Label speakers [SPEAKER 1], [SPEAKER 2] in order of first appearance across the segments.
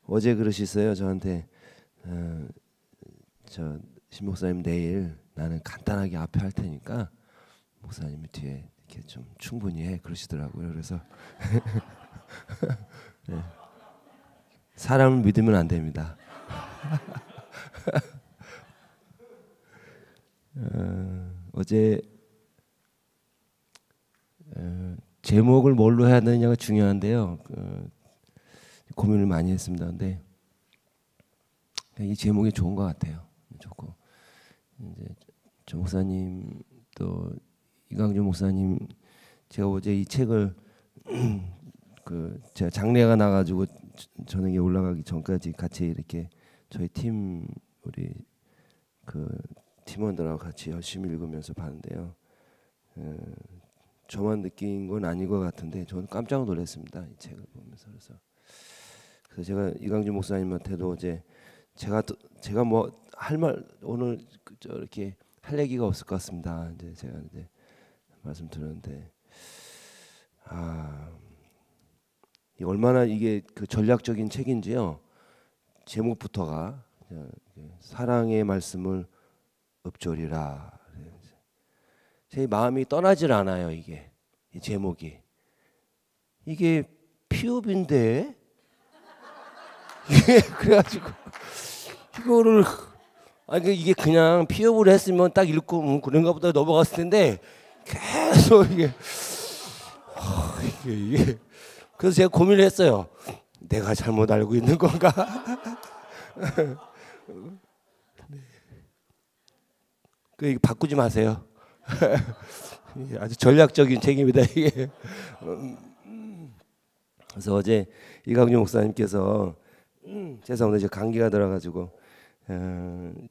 [SPEAKER 1] 어제 그러셨어요 저한테. 저 신 목사님 내일 나는 간단하게 앞에 할 테니까 목사님이 뒤에 이렇게 좀 충분히 해 그러시더라고요. 그래서 네. 사람을 믿으면 안 됩니다. 어제 제목을 뭘로 해야 되느냐가 중요한데요. 고민을 많이 했습니다. 근데 이 제목이 좋은 것 같아요. 좋고 이제 조 목사님 또 이강주 목사님 제가 어제 이 책을 제가 장례가 나가지고 저녁에 올라가기 전까지 같이 이렇게 저희 팀 우리 팀원들하고 같이 열심히 읽으면서 봤는데요. 저만 느낀 건 아닌 것 같은데 저는 깜짝 놀랐습니다. 이 책을 보면서. 그래서 제가 이강주 목사님한테도 어제 제가 뭐 할 말 오늘 이렇게 할 얘기가 없을 것 같습니다. 이제 제가 말씀드렸는데 얼마나 이게 전략적인 책인지요. 제목부터가 사랑의 말씀을 읊조리라. 제 마음이 떠나질 않아요. 이게 이 제목이 이게 피읍인데 그래가지고 이거를 이게 그냥 피업을 했으면 딱 읽고 그런가 보다 넘어갔을 텐데 계속 이게 그래서 제가 고민을 했어요. 내가 잘못 알고 있는 건가? 이거 바꾸지 마세요. 아주 전략적인 책입니다 이게. 그래서 어제 이강주 목사님께서 죄송합니다. 제가 감기가 들어가지고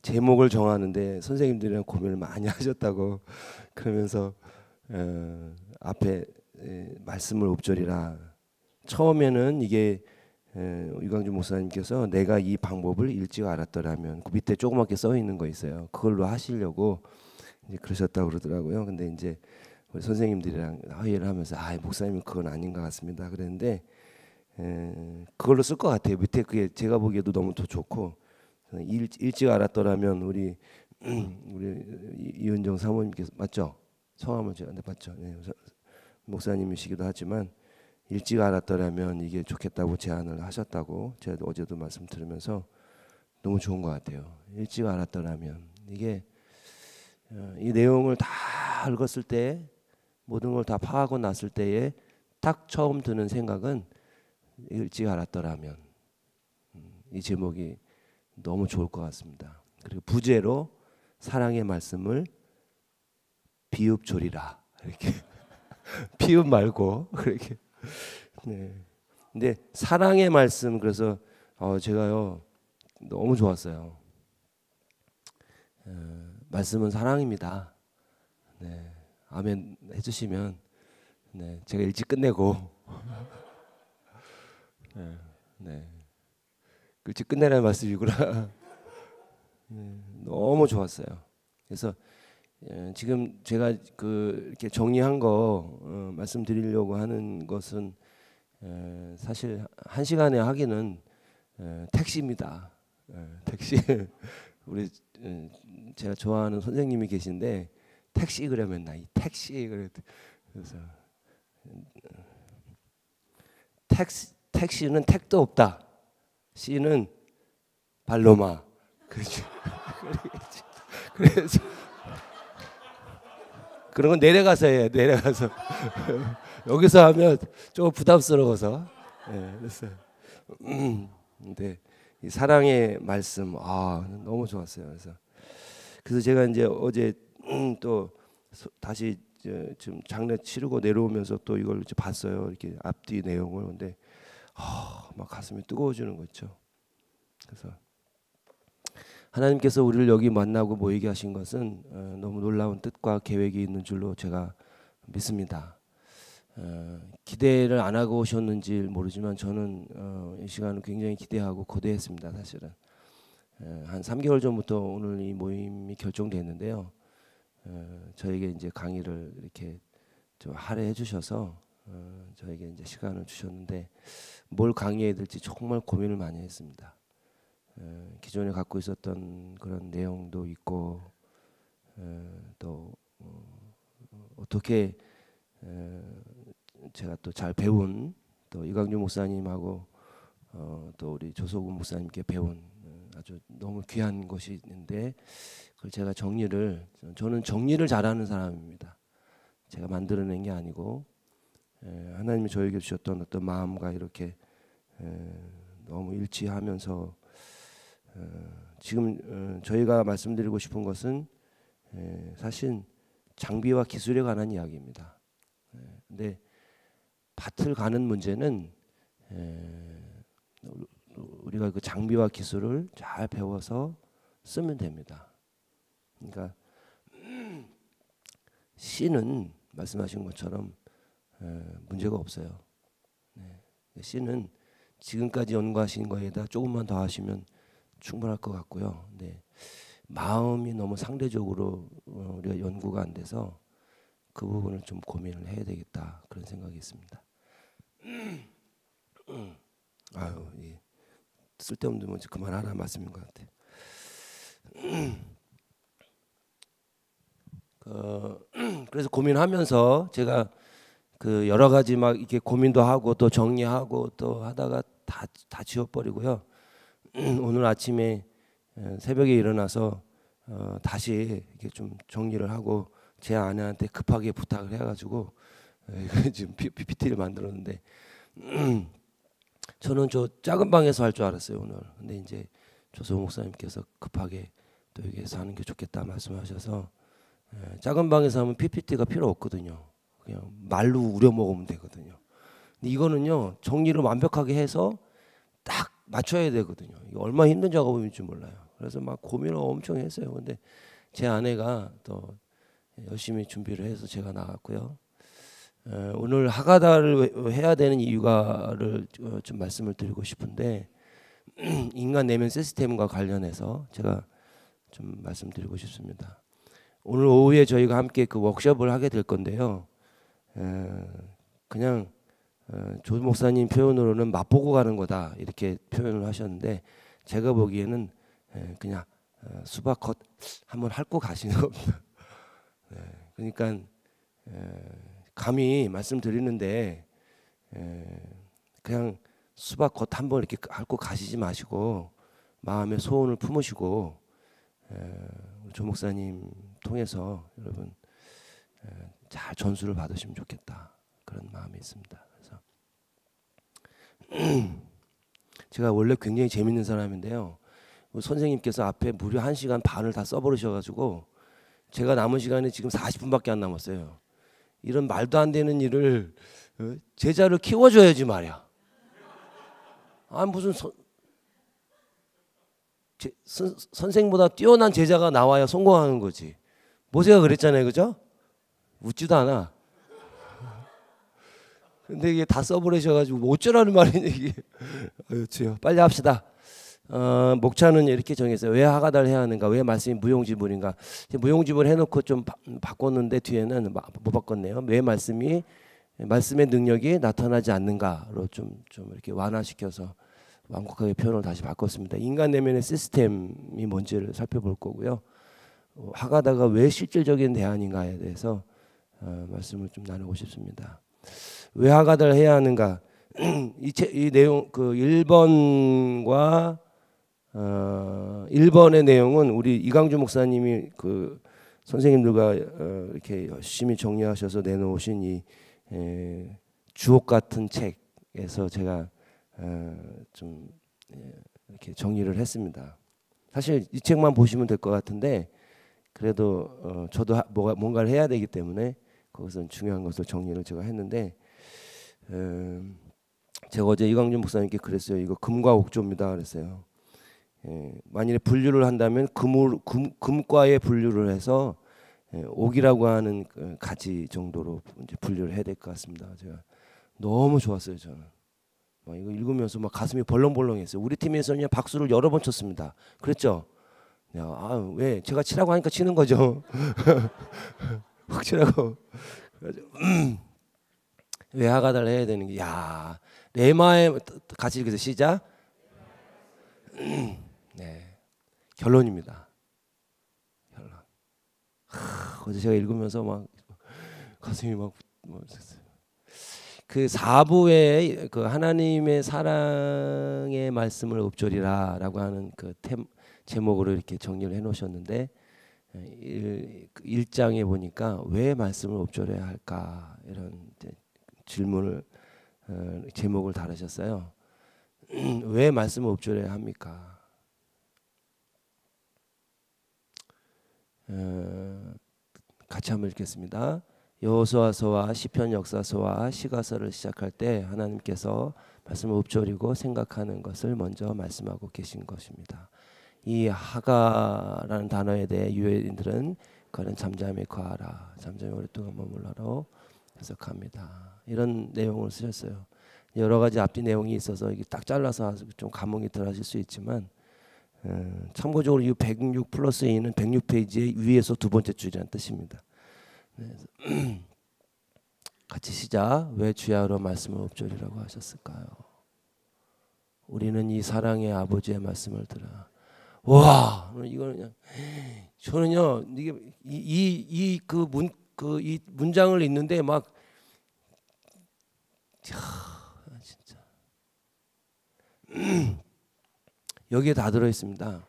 [SPEAKER 1] 제목을 정하는데 선생님들이랑 고민을 많이 하셨다고 그러면서 앞에 말씀을 읊조리라. 처음에는 이게 이강주 목사님께서 내가 이 방법을 일찍 알았더라면 그 밑에 조그맣게 써 있는 거 있어요. 그걸로 하시려고 이제 그러셨다고 그러더라고요. 근데 이제 우리 선생님들이랑 회의를 하면서 목사님은 그건 아닌 것 같습니다. 그랬는데 그걸로 쓸 것 같아요. 밑에 그게 제가 보기에도 너무 더 좋고 일찍 알았더라면 우리 이은정 사모님께서 맞죠? 성함을 제가 맞죠? 네, 목사님이시기도 하지만 일찍 알았더라면 이게 좋겠다고 제안을 하셨다고 제가 어제도 말씀 들으면서 너무 좋은 것 같아요. 일찍 알았더라면 이게 이 내용을 다 읽었을 때 모든 걸 다 파악하고 났을 때에 딱 처음 드는 생각은 일찍 알았더라면 이 제목이 너무 좋을 것 같습니다. 그리고 부제로 사랑의 말씀을 비읍조리라 이렇게 비읍 말고 그렇게 네. 근데 사랑의 말씀 그래서 제가요 너무 좋았어요. 말씀은 사랑입니다. 네. 아멘 해주시면 네. 제가 일찍 끝내고 네. 일찍 끝내라는 말씀이구나. 너무 좋았어요. 그래서 지금 제가 이렇게 정리한 거 말씀드리려고 하는 것은 사실 한 시간에 하기는 택시입니다. 택시 우리 제가 좋아하는 선생님이 계신데 택시 그러면 나 이 택시 그래서 택시는 택도 없다. C는 발로마. 그렇죠. 그래서 그런 건 내려가서 해요. 내려가서 여기서 하면 조금 부담스러워서. 네, 그래서 근데 이 사랑의 말씀 너무 좋았어요. 그래서 제가 이제 어제 또 다시 지금 장례 치르고 내려오면서 또 이걸 이제 봤어요. 이렇게 앞뒤 내용을. 근데 막 가슴이 뜨거워지는 거 있죠. 그래서 하나님께서 우리를 여기 만나고 모이게 하신 것은 너무 놀라운 뜻과 계획이 있는 줄로 제가 믿습니다. 기대를 안 하고 오셨는지 모르지만 저는 이 시간을 굉장히 기대하고 고대했습니다. 사실은 한 3개월 전부터 오늘 이 모임이 결정됐는데요. 저에게 이제 강의를 이렇게 좀 할애해 주셔서 저에게 이제 시간을 주셨는데 뭘 강의해야 될지 정말 고민을 많이 했습니다. 기존에 갖고 있었던 그런 내용도 있고 또 어떻게 제가 또 잘 배운 또 이광주 목사님하고 또 우리 조소구 목사님께 배운 아주 너무 귀한 것이 있는데 그걸 제가 저는 정리를 잘하는 사람입니다. 제가 만들어낸 게 아니고 하나님이 저에게 주셨던 어떤 마음과 이렇게 너무 일치하면서 지금 저희가 말씀드리고 싶은 것은 사실 장비와 기술에 관한 이야기입니다. 근데 밭을 가는 문제는 우리가 그 장비와 기술을 잘 배워서 쓰면 됩니다. 그러니까 씨는 말씀하신 것처럼 문제가 없어요. 씨는 지금까지 연구하신 거에다 조금만 더 하시면 충분할 것 같고요. 근데 마음이 너무 상대적으로 우리가 연구가 안 돼서 그 부분을 좀 고민을 해야 되겠다 그런 생각이 있습니다. 아유, 쓸데없는 뭐 그만하라 말씀인 것 같아요. 그래서 고민하면서 제가 그 여러 가지 막 이렇게 고민도 하고 또 정리하고 또 하다가 다 지워버리고요. 오늘 아침에 새벽에 일어나서 다시 이렇게 좀 정리를 하고 제 아내한테 급하게 부탁을 해가지고 지금 PPT를 만들었는데 저는 저 작은 방에서 할 줄 알았어요 오늘. 근데 이제 조소 목사님께서 급하게 또 여기에서 하는 게 좋겠다 말씀하셔서 작은 방에서 하면 PPT가 필요 없거든요. 그냥 말로 우려 먹으면 되거든요. 근데 이거는요 정리를 완벽하게 해서 딱 맞춰야 되거든요. 이거 얼마나 힘든 작업인지 몰라요. 그래서 막 고민을 엄청 했어요. 근데 제 아내가 또 열심히 준비를 해서 제가 나갔고요. 오늘 하가다를 해야 되는 이유가를 좀 말씀을 드리고 싶은데 인간 내면 시스템과 관련해서 제가 좀 말씀드리고 싶습니다. 오늘 오후에 저희가 함께 그 워크숍을 하게 될 건데요. 그냥 조 목사님 표현으로는 맛보고 가는 거다 이렇게 표현을 하셨는데 제가 보기에는 그냥 수박 컷 한번 핥고 가시는 겁니다. 그러니까 감히 말씀드리는데 그냥 수박 겉 한번 이렇게 핥고 가시지 마시고 마음의 소원을 품으시고 조 목사님 통해서 여러분 잘 전수를 받으시면 좋겠다 그런 마음이 있습니다. 그래서 제가 원래 굉장히 재밌는 사람인데요. 선생님께서 앞에 무려 1시간 반을 다 써버리셔가지고 제가 남은 시간이 지금 40분밖에 안 남았어요. 이런 말도 안 되는 일을 제자를 키워줘야지 말이야. 아 무슨 선생보다 뛰어난 제자가 나와야 성공하는 거지. 모세가 그랬잖아요, 그죠? 웃지도 않아. 근데 이게 다 써버리셔가지고 뭐 어쩌라는 말이냐 이게. 주요. 빨리 합시다. 목차는 이렇게 정했어요. 왜 하가다를 해야 하는가? 왜 말씀이 무용지물인가? 무용지물 해놓고 좀 바꿨는데 뒤에는 못 바꿨네요. 왜 말씀의 능력이 나타나지 않는가로 좀 이렇게 완화시켜서 완곡하게 표현을 다시 바꿨습니다. 인간 내면의 시스템이 뭔지를 살펴볼 거고요. 하가다가 왜 실질적인 대안인가에 대해서 말씀을 좀 나누고 싶습니다. 왜 하가다를 해야 하는가? 이 내용 그 1번과 1번의 내용은 우리 이광주 목사님이 그 선생님들과 이렇게 열심히 정리하셔서 내놓으신 이 주옥 같은 책에서 제가 좀 이렇게 정리를 했습니다. 사실 이 책만 보시면 될 것 같은데 그래도 저도 뭔가를 해야 되기 때문에 거기서 중요한 것을 정리를 제가 했는데 제가 어제 이광준 목사님께 그랬어요. 이거 금과 옥조입니다. 그랬어요. 만일에 분류를 한다면 금과에 분류를 해서 옥이라고 하는 가지 정도로 이제 분류를 해야 될 것 같습니다. 제가 너무 좋았어요. 저는 막 이거 읽으면서 막 가슴이 벌렁벌렁했어요. 우리 팀에서는 박수를 여러 번 쳤습니다. 그랬죠? 왜 제가 치라고 하니까 치는 거죠. 훅 치라고. 왜 하가다를 해야 되는 게, 야, 레마의 같이 읽어서 시작. 네, 결론입니다. 결론. 어제 제가 읽으면서 막 가슴이 그 4부에 그 하나님의 사랑의 말씀을 읊조리라라고 하는 그 제목으로 이렇게 정리를 해놓으셨는데 1장에 보니까 왜 말씀을 읊조려야 할까 이런 질문을 제목을 달으셨어요. 왜 말씀을 읊조려야 합니까? 같이 한번 읽겠습니다. 여호수아서와 시편 역사서와 시가서를 시작할 때 하나님께서 말씀을 읊조리고 생각하는 것을 먼저 말씀하고 계신 것입니다. 이 하가라는 단어에 대해 유해인들은 그는 잠잠히 거하라, 잠잠히 오랫동안 머물러라 해석합니다. 이런 내용을 쓰셨어요. 여러 가지 앞뒤 내용이 있어서 이게 딱 잘라서 좀 감흥이 덜하실 수 있지만 참고적으로 이 106 플러스 2는 106페이지의 위에서 두 번째 줄이라는 뜻입니다. 같이 시작. 왜 주야로 말씀을 읊조리라고 하셨을까요? 우리는 이 사랑의 아버지의 말씀을 들어. 와, 이거는 그냥 저는요 이게 이 문장을 읽는데 막 진짜 여기에 다 들어 있습니다.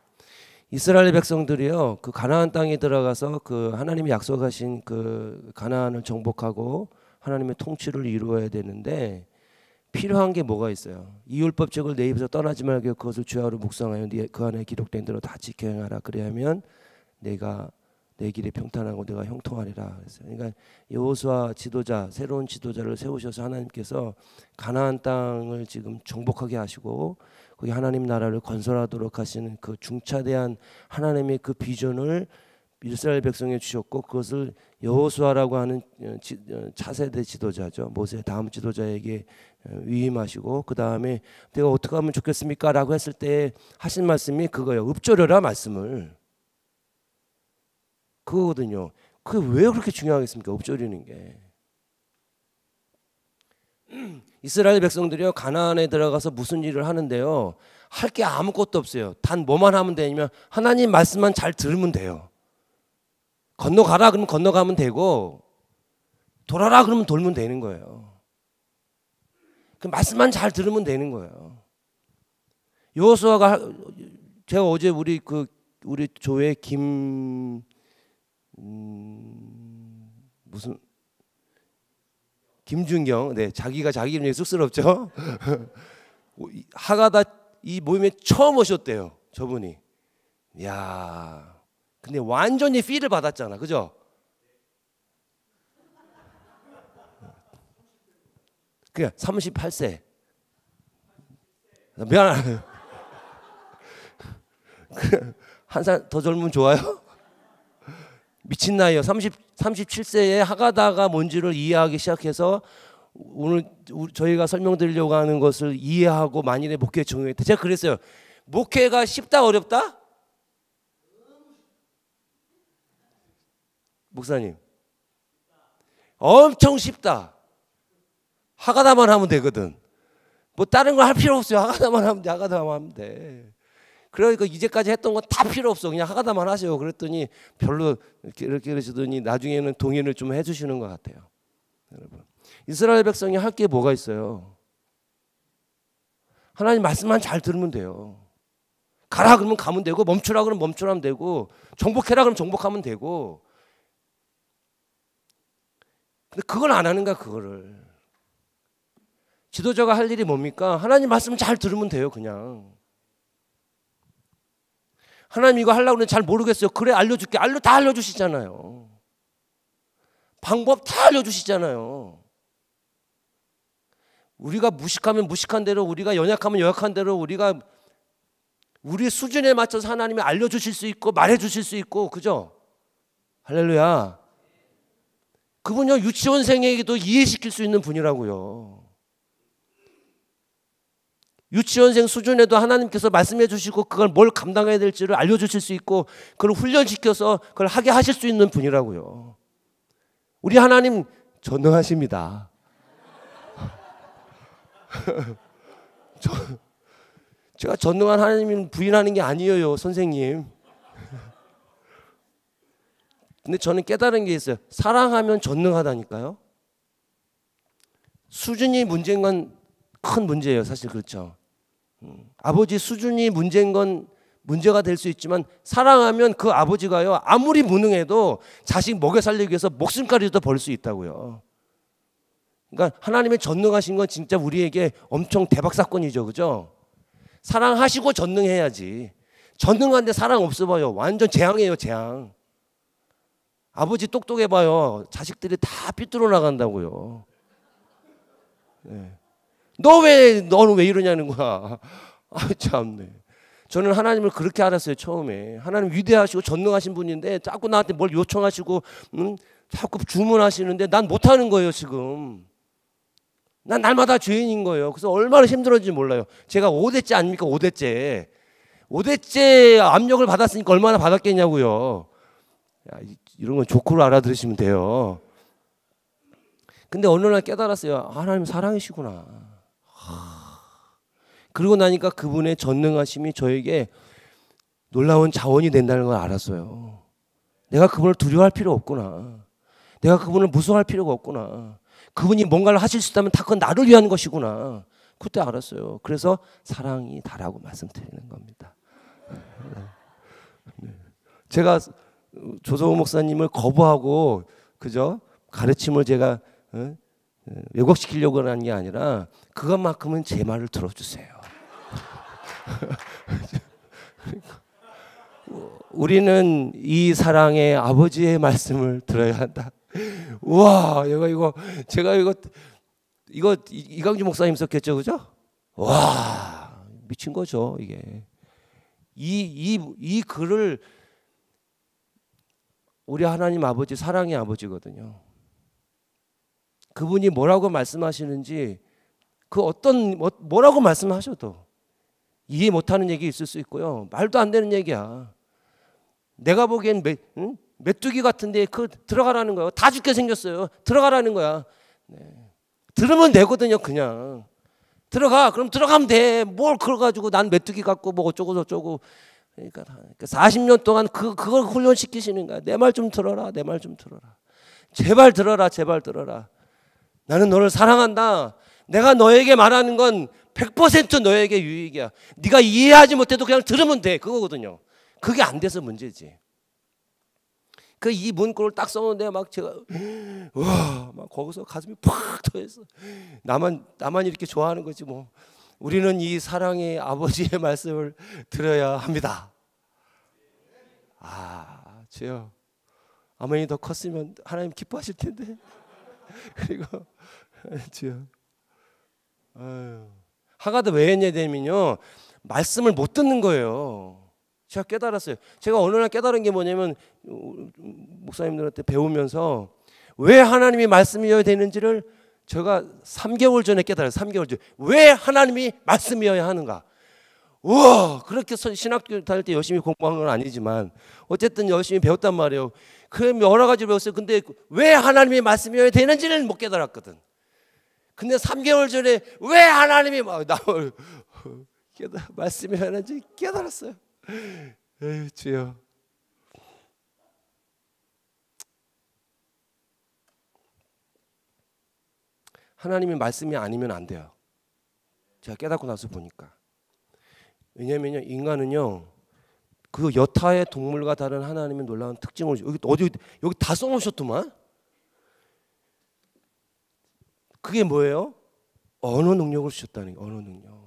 [SPEAKER 1] 이스라엘 백성들이요 그 가나안 땅에 들어가서 그 하나님이 약속하신 그 가나안을 정복하고 하나님의 통치를 이루어야 되는데 필요한 게 뭐가 있어요? 이 율법책을 내 입에서 떠나지 말고 그것을 주야로 묵상하여 그 안에 기록된 대로 다 지켜 행하라. 그래야면 내가 내 길이 평탄하고 내가 형통하리라 그랬어요. 그러니까 여호수아 지도자, 새로운 지도자를 세우셔서 하나님께서 가나안 땅을 지금 정복하게 하시고 거기 하나님 나라를 건설하도록 하시는 그 중차대한 하나님의 그 비전을 이스라엘 백성에 주셨고 그것을 여호수아라고 하는 차세대 지도자죠. 모세 다음 지도자에게 위임하시고 그 다음에 내가 어떻게 하면 좋겠습니까? 라고 했을 때 하신 말씀이 그거예요. 읊조려라 말씀을. 그거거든요. 그게 왜 그렇게 중요하겠습니까? 읊조리는 게. 이스라엘 백성들이요 가나안에 들어가서 무슨 일을 하는데요. 할 게 아무것도 없어요. 단 뭐만 하면 되냐면 하나님 말씀만 잘 들으면 돼요. 건너가라 그러면 건너가면 되고 돌아라 그러면 돌면 되는 거예요. 그 말씀만 잘 들으면 되는 거예요. 여호수아가 제가 어제 우리 조회 김준경 자기가 자기 이름이 쑥스럽죠. 하가다 이 모임에 처음 오셨대요. 저분이. 야, 근데 완전히 필을 받았잖아, 그죠? 그냥 38세. 미안해. 한 살 더 젊으면 좋아요? 미친 나이요. 37세에 하가다가 뭔지를 이해하기 시작해서 오늘 저희가 설명드리려고 하는 것을 이해하고 만일에 목회에 적용했다. 제가 그랬어요. 목회가 쉽다 어렵다? 목사님 엄청 쉽다. 하가다만 하면 되거든. 뭐 다른 거 할 필요 없어요. 하가다만 하면 돼. 하가다만 하면 돼. 그러니까 이제까지 했던 거 다 필요 없어. 그냥 하가다만 하세요. 그랬더니 별로 이렇게 그러시더니 나중에는 동의를 좀 해주시는 것 같아요. 여러분, 이스라엘 백성이 할 게 뭐가 있어요? 하나님 말씀만 잘 들으면 돼요. 가라 그러면 가면 되고 멈추라 그러면 멈추라면 되고 정복해라 그러면 정복하면 되고. 근데 그걸 안 하는가 그거를. 지도자가 할 일이 뭡니까? 하나님 말씀을 잘 들으면 돼요. 그냥. 하나님 이거 하려고 하는데 잘 모르겠어요. 그래 알려줄게. 다 알려주시잖아요. 방법 다 알려주시잖아요. 우리가 무식하면 무식한 대로, 우리가 연약하면 연약한 대로, 우리가 우리 수준에 맞춰서 하나님이 알려주실 수 있고 말해주실 수 있고, 그죠? 할렐루야. 그분요 유치원생에게도 이해시킬 수 있는 분이라고요. 유치원생 수준에도 하나님께서 말씀해 주시고 그걸 뭘 감당해야 될지를 알려주실 수 있고 그걸 훈련시켜서 그걸 하게 하실 수 있는 분이라고요. 우리 하나님 전능하십니다. 제가 전능한 하나님을 부인하는 게 아니에요, 선생님. 근데 저는 깨달은 게 있어요. 사랑하면 전능하다니까요. 수준이 문제인 건 큰 문제예요, 사실. 그렇죠. 아버지 수준이 문제인 건 문제가 될 수 있지만 사랑하면 그 아버지가요, 아무리 무능해도 자식 먹여 살리기 위해서 목숨까지도 벌 수 있다고요. 그러니까 하나님의 전능하신 건 진짜 우리에게 엄청 대박 사건이죠, 그죠? 사랑하시고 전능해야지. 전능한데 사랑 없어 봐요. 완전 재앙이에요, 재앙. 아버지 똑똑해봐요. 자식들이 다 삐뚤어 나간다고요. 네. 너는 왜 이러냐는 거야. 아, 참네. 저는 하나님을 그렇게 알았어요, 처음에. 하나님 위대하시고 전능하신 분인데 자꾸 나한테 뭘 요청하시고 자꾸 주문하시는데 난 못하는 거예요, 지금. 난 날마다 죄인인 거예요. 그래서 얼마나 힘들었는지 몰라요. 제가 5대째 아닙니까? 5대째. 5대째 압력을 받았으니까 얼마나 받았겠냐고요. 야, 이런 건 조크로 알아들으시면 돼요. 근데 어느 날 깨달았어요. 하나님 사랑이시구나. 그러고 나니까 그분의 전능하심이 저에게 놀라운 자원이 된다는 걸 알았어요. 내가 그분을 두려워할 필요 없구나. 내가 그분을 무서워할 필요가 없구나. 그분이 뭔가를 하실 수 있다면 다 그건 나를 위한 것이구나. 그때 알았어요. 그래서 사랑이 다라고 말씀드리는 겁니다. 제가 조성우 목사님을 거부하고 그죠? 가르침을 제가 왜곡시키려고 하는 게 아니라 그것만큼은 제 말을 들어주세요. 우리는 이 사랑의 아버지의 말씀을 들어야 한다. 우와, 제가 이강주 목사님 썼겠죠, 그죠? 와, 미친 거죠, 이게. 이 글을 우리 하나님 아버지 사랑의 아버지거든요. 그분이 뭐라고 말씀하시는지 그 뭐라고 말씀하셔도 이해 못하는 얘기 있을 수 있고요. 말도 안 되는 얘기야. 내가 보기엔 메뚜기 같은데 들어가라는 거예요. 다 죽게 생겼어요. 들어가라는 거야. 네. 들으면 되거든요, 그냥. 들어가. 그럼 들어가면 돼. 뭘 그걸 가지고 난 메뚜기 같고 뭐 어쩌고 저쩌고. 그러니까 40년 동안 그걸 훈련시키시는 거야. 내 말 좀 들어라. 내 말 좀 들어라. 제발 들어라. 제발 들어라. 나는 너를 사랑한다. 내가 너에게 말하는 건 100% 너에게 유익이야. 네가 이해하지 못해도 그냥 들으면 돼. 그거거든요. 그게 안 돼서 문제지. 이 문구를 딱 써놓는데 막 제가 막 거기서 가슴이 팍 터졌어. 나만 이렇게 좋아하는 거지 뭐. 우리는 이 사랑의 아버지의 말씀을 들어야 합니다. 아, 주여. 아멘이 더 컸으면 하나님 기뻐하실 텐데. 그리고 주여. 하가드 외연예되면요 말씀을 못 듣는 거예요. 제가 깨달았어요. 제가 어느 날 깨달은 게 뭐냐면 목사님들한테 배우면서 왜 하나님이 말씀이어야 되는지를 제가 3개월 전에 깨달았어요. 3개월 전에. 왜 하나님이 말씀이어야 하는가. 우와, 그렇게 신학교 다닐 때 열심히 공부한 건 아니지만 어쨌든 열심히 배웠단 말이에요. 그 여러 가지 배웠어요. 근데 왜 하나님이 말씀이어야 되는지는 못 깨달았거든. 근데 3개월 전에 왜 하나님이 나를 말씀이어야 하는지 깨달았어요. 에휴, 주여. 하나님의 말씀이 아니면 안 돼요. 제가 깨닫고 나서 보니까. 왜냐면요, 인간은요, 그 여타의 동물과 다른 하나님의 놀라운 특징을 여기 다 써놓으셨더만. 그게 뭐예요? 언어 능력을 주셨다는 거예요. 언어 능력.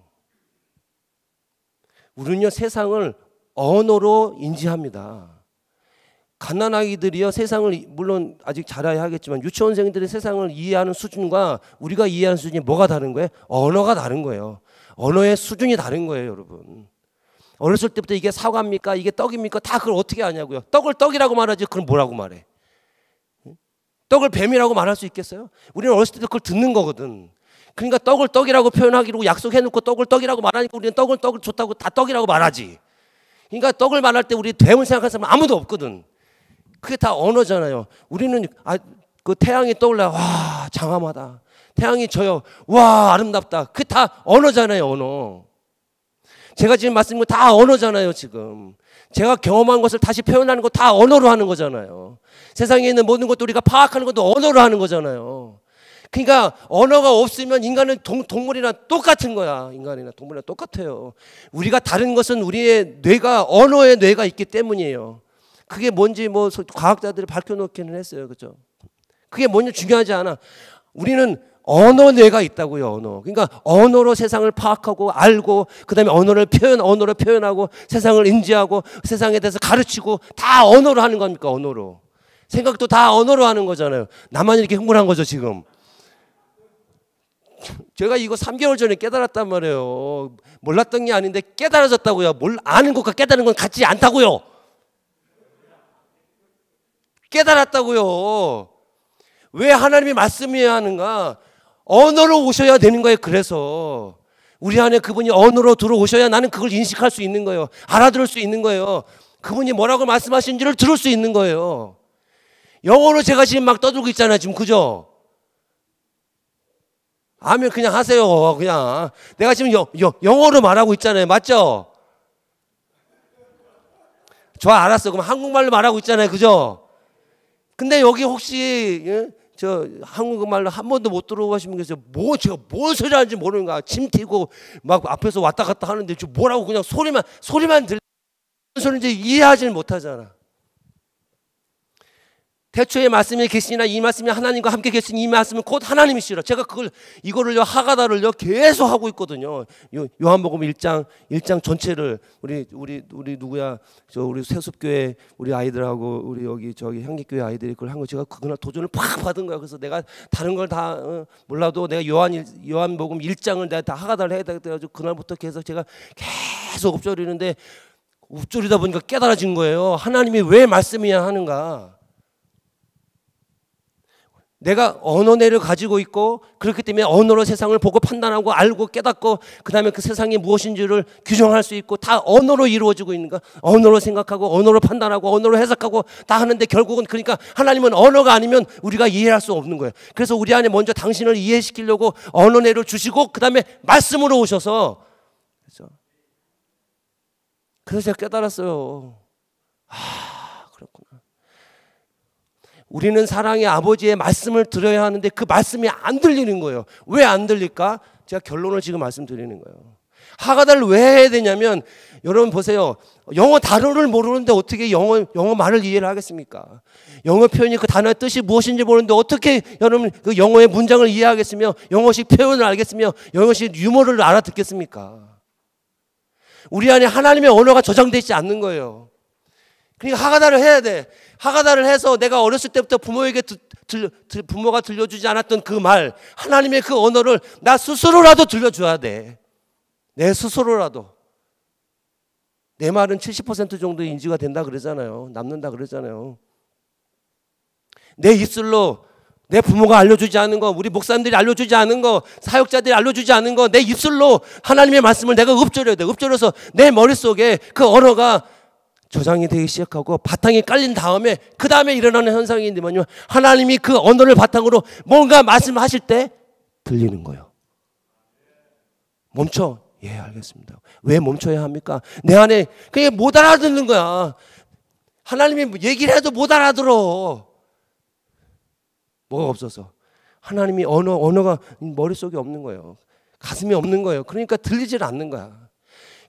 [SPEAKER 1] 우리는요, 세상을 언어로 인지합니다. 갓난아기들이요, 세상을 물론 아직 자라야 하겠지만 유치원생들이 세상을 이해하는 수준과 우리가 이해하는 수준이 뭐가 다른 거예요? 언어가 다른 거예요. 언어의 수준이 다른 거예요, 여러분. 어렸을 때부터 이게 사과입니까? 이게 떡입니까? 다 그걸 어떻게 아냐고요. 떡을 떡이라고 말하지 그럼 뭐라고 말해? 떡을 뱀이라고 말할 수 있겠어요? 우리는 어렸을 때 그걸 듣는 거거든. 그러니까 떡을 떡이라고 표현하기로 약속해놓고 떡을 떡이라고 말하니까 우리는 떡을 좋다고 다 떡이라고 말하지. 그러니까 떡을 말할 때 우리 뱀을 생각하는 사람 아무도 없거든. 그게 다 언어잖아요. 우리는 그 태양이 떠올라, 와, 장엄하다. 태양이 져요. 와, 아름답다. 그게 다 언어잖아요, 언어. 제가 지금 말씀드린 거 다 언어잖아요, 지금. 제가 경험한 것을 다시 표현하는 거 다 언어로 하는 거잖아요. 세상에 있는 모든 것도 우리가 파악하는 것도 언어로 하는 거잖아요. 그러니까 언어가 없으면 인간은 동물이나 똑같은 거야. 인간이나 동물이나 똑같아요. 우리가 다른 것은 우리의 뇌가 언어의 뇌가 있기 때문이에요. 그게 뭔지 뭐 과학자들이 밝혀놓기는 했어요. 그죠? 그게 뭔지 중요하지 않아. 우리는 언어 뇌가 있다고요. 언어. 그러니까 언어로 세상을 파악하고 알고 그다음에 언어로 표현하고 세상을 인지하고 세상에 대해서 가르치고 다 언어로 하는 겁니까? 언어로. 생각도 다 언어로 하는 거잖아요. 나만 이렇게 흥분한 거죠, 지금. 제가 이거 3개월 전에 깨달았단 말이에요. 몰랐던 게 아닌데 깨달아졌다고요. 아는 것과 깨달은 건 같지 않다고요. 깨달았다고요. 왜 하나님이 말씀해야 하는가? 언어로 오셔야 되는 거예요. 그래서 우리 안에 그분이 언어로 들어오셔야 나는 그걸 인식할 수 있는 거예요. 알아들을 수 있는 거예요. 그분이 뭐라고 말씀하신지를 들을 수 있는 거예요. 영어로 제가 지금 막 떠들고 있잖아요. 지금 그죠? 아멘 그냥 하세요. 그냥 내가 지금 영어로 말하고 있잖아요. 맞죠? 좋아, 알았어. 그럼 한국말로 말하고 있잖아요. 그죠? 근데 여기 혹시 저 한국말로 한 번도 못 들어보시면 계세요. 제가 뭔 소리 하는지 모르는 거야. 침 튀고 막 앞에서 왔다 갔다 하는데 저 뭐라고 그냥 소리만 들리는 소리인지 이해하지는 못하잖아. 태초에 말씀이 계시나 이 말씀이 하나님과 함께 계시니 이 말씀은 곧 하나님이시라. 제가 이거를요 하가다를요 계속 하고 있거든요. 요한복음 1장 전체를 우리 누구야 우리 세습교회 우리 아이들하고 우리 여기 저기 향기교회 아이들이 그걸 한 거 제가 그날 도전을 팍 받은 거야. 그래서 내가 다른 걸 다 몰라도 내가 요한복음 1장을 내가 다 하가다를 해야 돼가지고 그날부터 계속 제가 계속 읊조리는데 읊조리다 보니까 깨달아진 거예요. 하나님이 왜 말씀이야 하는가. 내가 언어뇌를 가지고 있고 그렇기 때문에 언어로 세상을 보고 판단하고 알고 깨닫고 그 다음에 그 세상이 무엇인지를 규정할 수 있고 다 언어로 이루어지고 있는 거야. 언어로 생각하고 언어로 판단하고 언어로 해석하고 다 하는데 결국은 그러니까 하나님은 언어가 아니면 우리가 이해할 수 없는 거예요. 그래서 우리 안에 먼저 당신을 이해시키려고 언어뇌를 주시고 그 다음에 말씀으로 오셔서 그래서 제가 깨달았어요. 그렇구나. 우리는 사랑의 아버지의 말씀을 들어야 하는데 그 말씀이 안 들리는 거예요. 왜 안 들릴까? 제가 결론을 지금 말씀드리는 거예요. 하가다를 왜 해야 되냐면 여러분 보세요. 영어 단어를 모르는데 어떻게 영어 말을 이해를 하겠습니까? 영어 표현이 그 단어의 뜻이 무엇인지 모르는데 어떻게 여러분 그 영어의 문장을 이해하겠으며 영어식 표현을 알겠으며 영어식 유머를 알아듣겠습니까? 우리 안에 하나님의 언어가 저장되어 있지 않는 거예요. 그러니까 하가다를 해야 돼. 하가다를 해서 내가 어렸을 때부터 부모에게 부모가 들려주지 않았던 그 말, 하나님의 그 언어를 나 스스로라도 들려줘야 돼. 내 스스로라도. 내 말은 70% 정도 인지가 된다 그러잖아요. 남는다 그러잖아요. 내 입술로 내 부모가 알려주지 않은 거, 우리 목사님들이 알려주지 않은 거, 사역자들이 알려주지 않은 거, 내 입술로 하나님의 말씀을 내가 읊조려야 돼. 읊조려서 내 머릿속에 그 언어가 저장이 되기 시작하고 바탕이 깔린 다음에 그 다음에 일어나는 현상이 뭐냐면 하나님이 그 언어를 바탕으로 뭔가 말씀하실 때 들리는 거예요. 멈춰. 예, 알겠습니다. 왜 멈춰야 합니까? 내 안에 그게 못 알아듣는 거야. 하나님이 얘기를 해도 못 알아들어. 뭐가 없어서. 하나님이 언어가 머릿속에 없는 거예요. 가슴에 없는 거예요. 그러니까 들리질 않는 거야.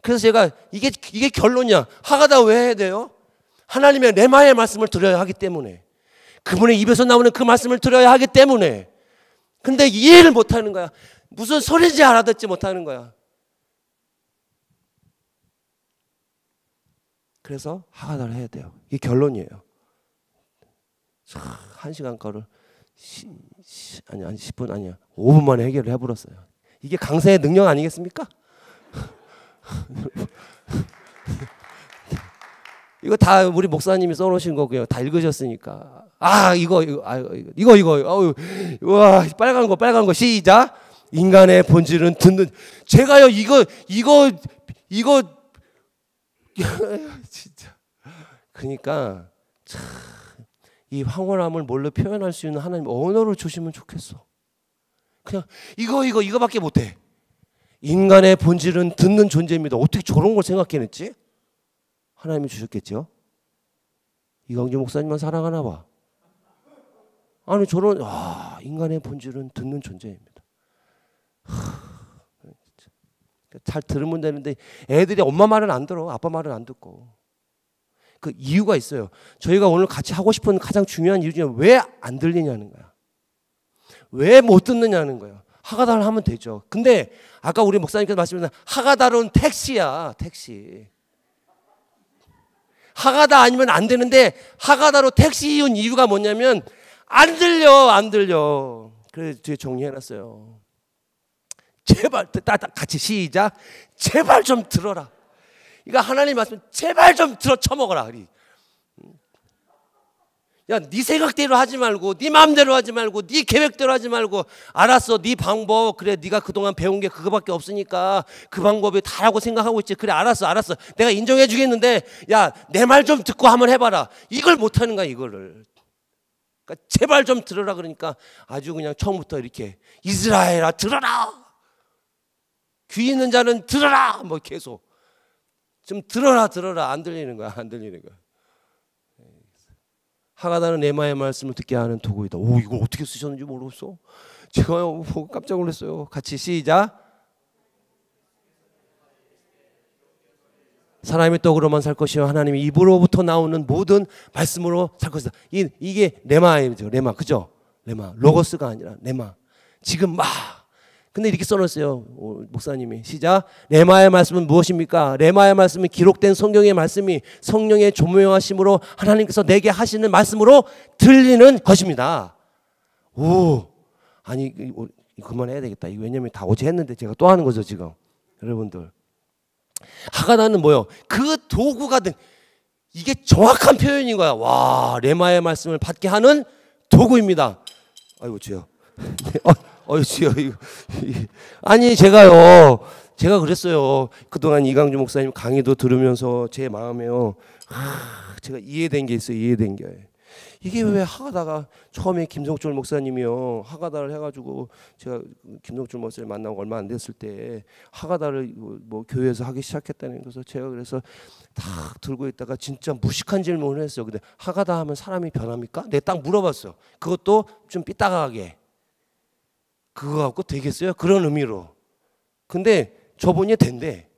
[SPEAKER 1] 그래서 제가 이게 결론이야. 하가다 왜 해야 돼요? 하나님의 레마의 말씀을 들어야 하기 때문에. 그분의 입에서 나오는 그 말씀을 들어야 하기 때문에. 근데 이해를 못하는 거야. 무슨 소리인지 알아듣지 못하는 거야. 그래서 하가다를 해야 돼요. 이게 결론이에요. 1시간 거를 아니 10분 아니야. 5분 만에 해결을 해버렸어요. 이게 강사의 능력 아니겠습니까? 이거 다 우리 목사님이 써놓으신 거고요. 다 읽으셨으니까. 이거. 와, 빨간 거 시작. 인간의 본질은 듣는. 제가요 이거 진짜. 그러니까 참 이 황홀함을 뭘로 표현할 수 있는 하나님 언어를 주시면 좋겠어. 그냥 이거밖에 못해. 인간의 본질은 듣는 존재입니다. 어떻게 저런 걸 생각해냈지? 하나님이 주셨겠죠. 이광주 목사님만 사랑하나 봐. 아니 저런 인간의 본질은 듣는 존재입니다. 잘 들으면 되는데 애들이 엄마 말은 안 들어. 아빠 말은 안 듣고. 그 이유가 있어요. 저희가 오늘 같이 하고 싶은 가장 중요한 이유 중에 왜 안 들리냐는 거야. 왜 못 듣느냐는 거야. 하가다를 하면 되죠. 근데 아까 우리 목사님께서 말씀하신 하가다로는 택시야. 택시. 하가다 아니면 안 되는데 하가다로 택시인 이유가 뭐냐면 안 들려. 그래서 뒤에 정리해놨어요. 제발 같이 시작. 제발 좀 들어라. 이거 하나님 말씀 제발 좀 들어 쳐먹어라. 야, 네 생각대로 하지 말고 네 마음대로 하지 말고 네 계획대로 하지 말고 알았어. 네 방법 그래 네가 그동안 배운 게 그거밖에 없으니까 그 방법이 다라고 생각하고 있지. 그래 알았어. 내가 인정해 주겠는데 야, 내 말 좀 듣고 한번 해봐라. 이걸 못하는 거야 이거를. 그러니까 제발 좀 들어라 그러니까 아주 그냥 처음부터 이렇게 이스라엘아 들어라. 귀 있는 자는 들어라. 뭐 계속 좀 들어라. 안 들리는 거야. 하가다는 레마의 말씀을 듣게 하는 도구이다. 오, 이걸 어떻게 쓰셨는지 모르겠어. 제가 보고 깜짝 놀랐어요. 같이 시작. 사람의 떡으로만 살 것이요 하나님의 입으로부터 나오는 모든 말씀으로 살 것이다. 이게 레마이죠. 레마. 그죠? 레마. 로고스가 아니라 레마. 지금 막 근데 이렇게 써놨어요. 목사님이 시작. 레마의 말씀은 무엇입니까? 레마의 말씀은 기록된 성경의 말씀이 성령의 조명하심으로 하나님께서 내게 하시는 말씀으로 들리는 것입니다. 오, 아니 그만해야 되겠다. 왜냐면 다 어제 했는데 제가 또 하는 거죠 지금. 여러분들 하가다는 뭐요? 그 도구가 이게 정확한 표현인 거야. 와, 레마의 말씀을 받게 하는 도구입니다. 아이고 주여. 주여. 아니 제가 그랬어요. 그동안 이강주 목사님 강의도 들으면서 제 마음에요. 제가 이해된 게 있어요. 이게 왜 하가다가 처음에 김성철 목사님이요 하가다를 해가지고 제가 김성철 목사님 만나고 얼마 안 됐을 때 하가다를 뭐 교회에서 하기 시작했다는 것을 제가 그래서 딱 들고 있다가 진짜 무식한 질문을 했어요. 근데 하가다 하면 사람이 변합니까? 내가 딱 물어봤어. 그것도 좀 삐딱하게. 그거 갖고 되겠어요? 그런 의미로. 근데 저분이 된대.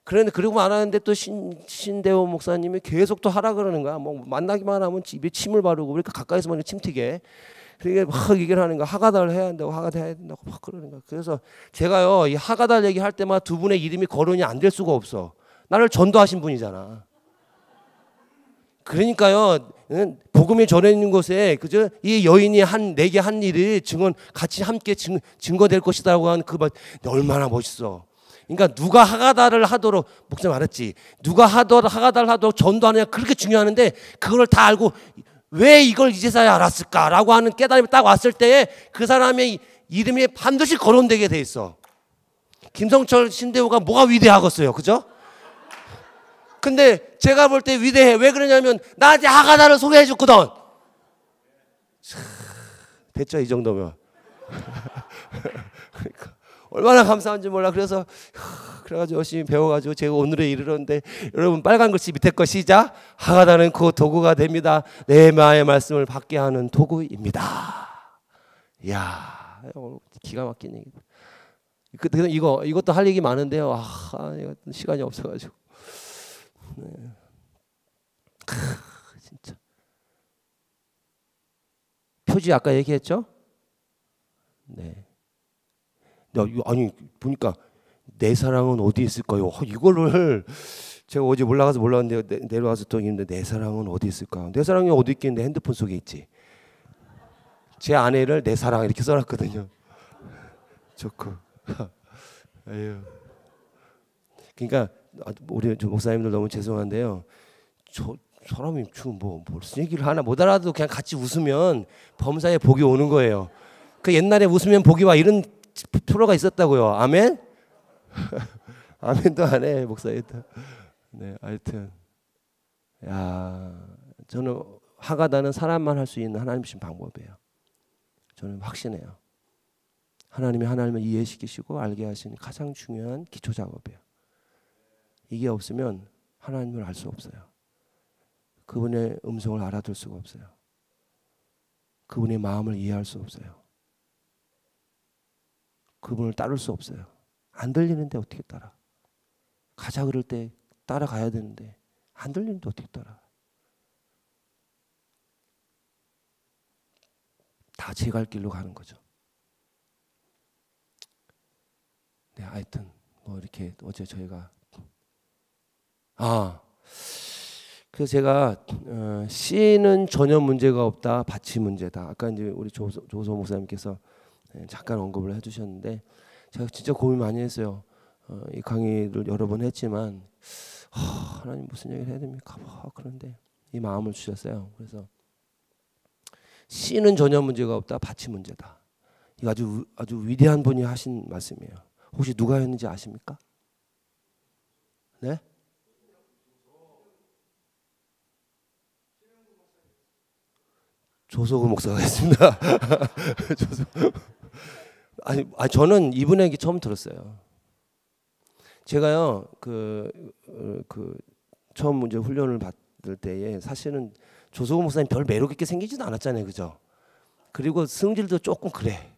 [SPEAKER 1] 그런데 그리고 안 하는데 또 신대호 목사님이 계속 또 하라 그러는 거야. 뭐 만나기만 하면 입에 침을 바르고 그러니까 가까이서만 침 튀게. 그러니까 막 얘기를 하는 거야. 하가다를 해야 된다고 막 그러는 거야. 그래서 제가요 이 하가다 얘기할 때마다 두 분의 이름이 거론이 안 될 수가 없어. 나를 전도하신 분이잖아. 그러니까요 복음이 전해지는 곳에 그저 이 여인이 내게 한 일이 같이 함께 증거될 것이다라고 하는 그 말 얼마나 멋있어. 그러니까 누가 하가다를 하도록 목사님 알았지? 누가 하가다를 하도록 전도하느냐 그렇게 중요한데 그걸 다 알고 왜 이걸 이제서야 알았을까라고 하는 깨달음이 딱 왔을 때에 그 사람의 이름이 반드시 거론되게 돼 있어. 김성철 신대호가 뭐가 위대하겠어요, 그죠? 근데 제가 볼 때 위대해. 왜 그러냐면 나한테 하가다를 소개해 줬거든. 됐죠 이 정도면. 그러니까 얼마나 감사한지 몰라. 그래가지고 열심히 배워가지고 제가 오늘에 이르렀는데 여러분 빨간 글씨 밑에 거 시작. 하가다는 그 도구가 됩니다. 레마의 말씀을 받게 하는 도구입니다. 이야 기가 막힌 얘기. 이것도 할 얘기 많은데요. 시간이 없어가지고. 네. 진짜 표지 아까 얘기했죠? 네. 아니 보니까 내 사랑은 어디 있을까요? 이거를 제가 어제 올라가서 몰랐는데 내려와서 또 있는데 내 사랑은 어디 있을까? 내 사랑이 어디 있겠는데 핸드폰 속에 있지. 제 아내를 내 사랑 이렇게 써놨거든요. 좋고. 아유. 그러니까 우리 목사님들 너무 죄송한데요. 저 사람이 지금 무슨 얘기를 하나 못 알아도 그냥 같이 웃으면 범사에 복이 오는 거예요. 그 옛날에 웃으면 복이 와 이런 프로가 있었다고요. 아멘? 아멘도 안 해 목사님들. 네, 하여튼 저는 하가다는 사람만 할 수 있는 하나님 주신 방법이에요. 저는 확신해요. 하나님이 하나님을 이해시키시고 알게 하시는 가장 중요한 기초 작업이에요. 이게 없으면 하나님을 알 수 없어요. 그분의 음성을 알아들 수가 없어요. 그분의 마음을 이해할 수 없어요. 그분을 따를 수 없어요. 안 들리는데 어떻게 따라? 가자 그럴 때 따라가야 되는데 안 들리는데 어떻게 따라? 다 제 갈 길로 가는 거죠. 네, 하여튼 뭐 이렇게 어제 저희가 그래서 제가 씨는 전혀 문제가 없다, 밭이 문제다. 아까 이제 우리 조소 목사님께서 잠깐 언급을 해주셨는데 제가 진짜 고민 많이 했어요. 이 강의를 여러 번 했지만 하나님 무슨 얘기를 해야 됩니까? 그런데 이 마음을 주셨어요. 그래서 씨는 전혀 문제가 없다, 밭이 문제다. 이거 아주 위대한 분이 하신 말씀이에요. 혹시 누가 했는지 아십니까? 네? 조소구 목사가 했습니다. 아니 저는 이분에게 처음 들었어요. 제가요 처음 문제 훈련을 받을 때에 사실은 조소구 목사님 별 매력 있게 생기지도 않았잖아요, 그죠? 그리고 성질도 조금 그래.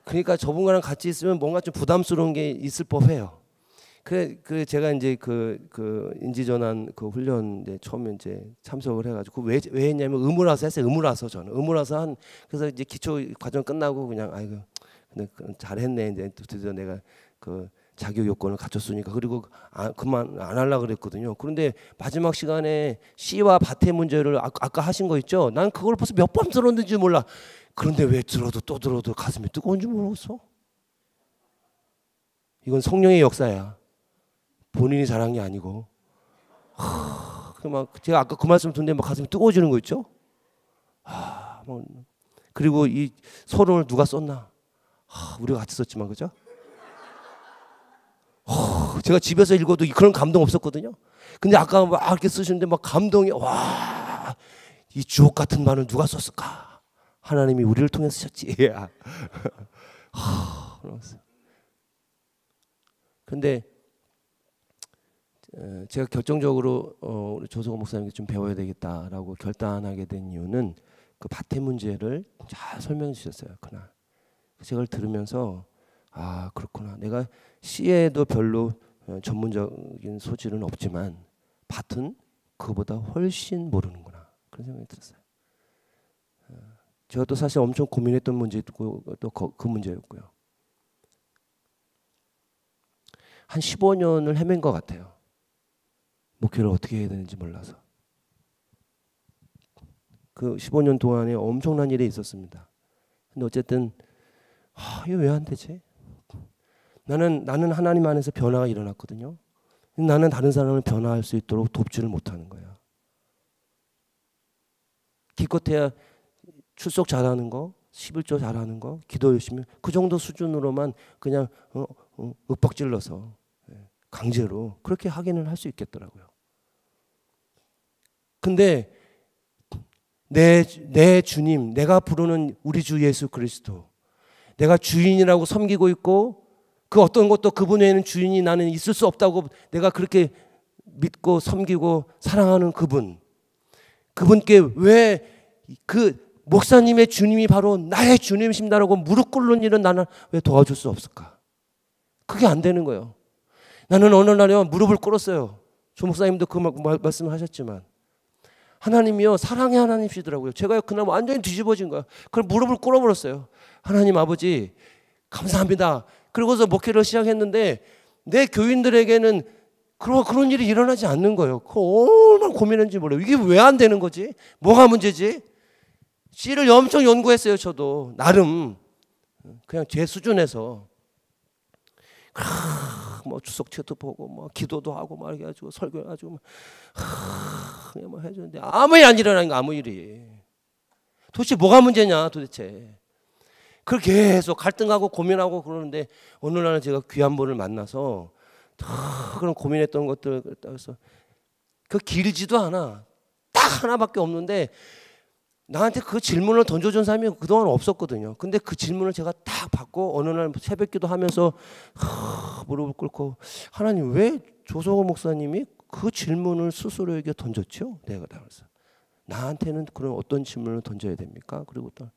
[SPEAKER 1] 그러니까 저분과랑 같이 있으면 뭔가 좀 부담스러운 게 있을 법해요. 그 제가 이제 그 인지전환 그 훈련 이제 처음에 이제 참석을 해가지고 왜 했냐면 의무라서 했어요. 의무라서 그래서 이제 기초 과정 끝나고 그냥 아이고 근데 잘했네 이제 드디어 내가 그 자격 요건을 갖췄으니까 그리고 그만 안 하려고 그랬거든요. 그런데 마지막 시간에 씨와 밭의 문제를 아까 하신 거 있죠. 난 그걸 벌써 몇 번 들었는지 몰라. 그런데 왜 들어도 또 들어도 가슴이 뜨거운 줄 모르겠어. 이건 성령의 역사야. 본인이 잘한 게 아니고. 막 제가 아까 그 말씀 듣는데 막 가슴이 뜨거워지는 거 있죠. 그리고 이 서론을 누가 썼나? 우리가 같이 썼지만 그죠? 제가 집에서 읽어도 그런 감동 없었거든요. 근데 아까 막 이렇게 쓰시는데 막 감동이 와, 이 주옥 같은 말을 누가 썼을까? 하나님이 우리를 통해 쓰셨지. 근데 제가 결정적으로 우리 조성호 목사님께 좀 배워야 되겠다라고 결단하게 된 이유는 그 밭의 문제를 잘 설명해 주셨어요. 그날 제가 들으면서 그렇구나. 내가 씨에도 별로 전문적인 소질은 없지만 밭은 그보다 훨씬 모르는구나. 그런 생각이 들었어요. 제가 또 사실 엄청 고민했던 문제도 또 그 문제였고요. 한 15년을 헤맨 것 같아요. 목회를 어떻게 해야 되는지 몰라서. 그 15년 동안에 엄청난 일이 있었습니다. 근데 어쨌든 이거 왜 안 되지? 나는 하나님 안에서 변화가 일어났거든요. 나는 다른 사람을 변화할 수 있도록 돕지를 못하는 거야. 기껏해야 출석 잘하는 거, 11조 잘하는 거, 기도 열심히 그 정도 수준으로만 그냥 윽박질러서 강제로 그렇게 확인을 할 수 있겠더라고요. 근데 내 주님, 내가 부르는 우리 주 예수 그리스도, 내가 주인이라고 섬기고 있고 그 어떤 것도 그분 외에는 주인이 나는 있을 수 없다고 내가 그렇게 믿고 섬기고 사랑하는 그분께 왜 그 목사님의 주님이 바로 나의 주님이십니다라고 무릎 꿇는 일은 나는 왜 도와줄 수 없을까? 그게 안 되는 거예요. 나는 어느 날에 무릎을 꿇었어요. 조 목사님도 그 말씀을 하셨지만 하나님이요 사랑의 하나님이시더라고요. 제가 그날 완전히 뒤집어진 거야. 그걸 무릎을 꿇어버렸어요. 하나님 아버지 감사합니다. 그러고서 목회를 시작했는데 내 교인들에게는 그런 일이 일어나지 않는 거예요. 얼마나 고민했는지 몰라요. 이게 왜 안 되는 거지? 뭐가 문제지? 씨를 엄청 연구했어요. 저도 나름 그냥 제 수준에서 뭐 주석책도 보고 뭐 기도도 하고 막 이렇게 해가지고 설교해가지고 그냥 뭐 해주는데 아무 일 안 일어나는 거 아무 일이. 도대체 뭐가 문제냐 도대체. 그렇게 계속 갈등하고 고민하고 그러는데 어느 날은 제가 귀한 분을 만나서 그런 고민했던 것들 그래서 그 길지도 않아. 딱 하나밖에 없는데 나한테 그 질문을 던져준 사람이 그동안 없었거든요. 근데 그 질문을 제가 딱 받고 어느 날 새벽기도 하면서 무릎을 꿇고 하나님 왜 조성호 목사님이 그 질문을 스스로에게 던졌죠? 내가 그래서 나한테는 그런 어떤 질문을 던져야 됩니까? 그리고 또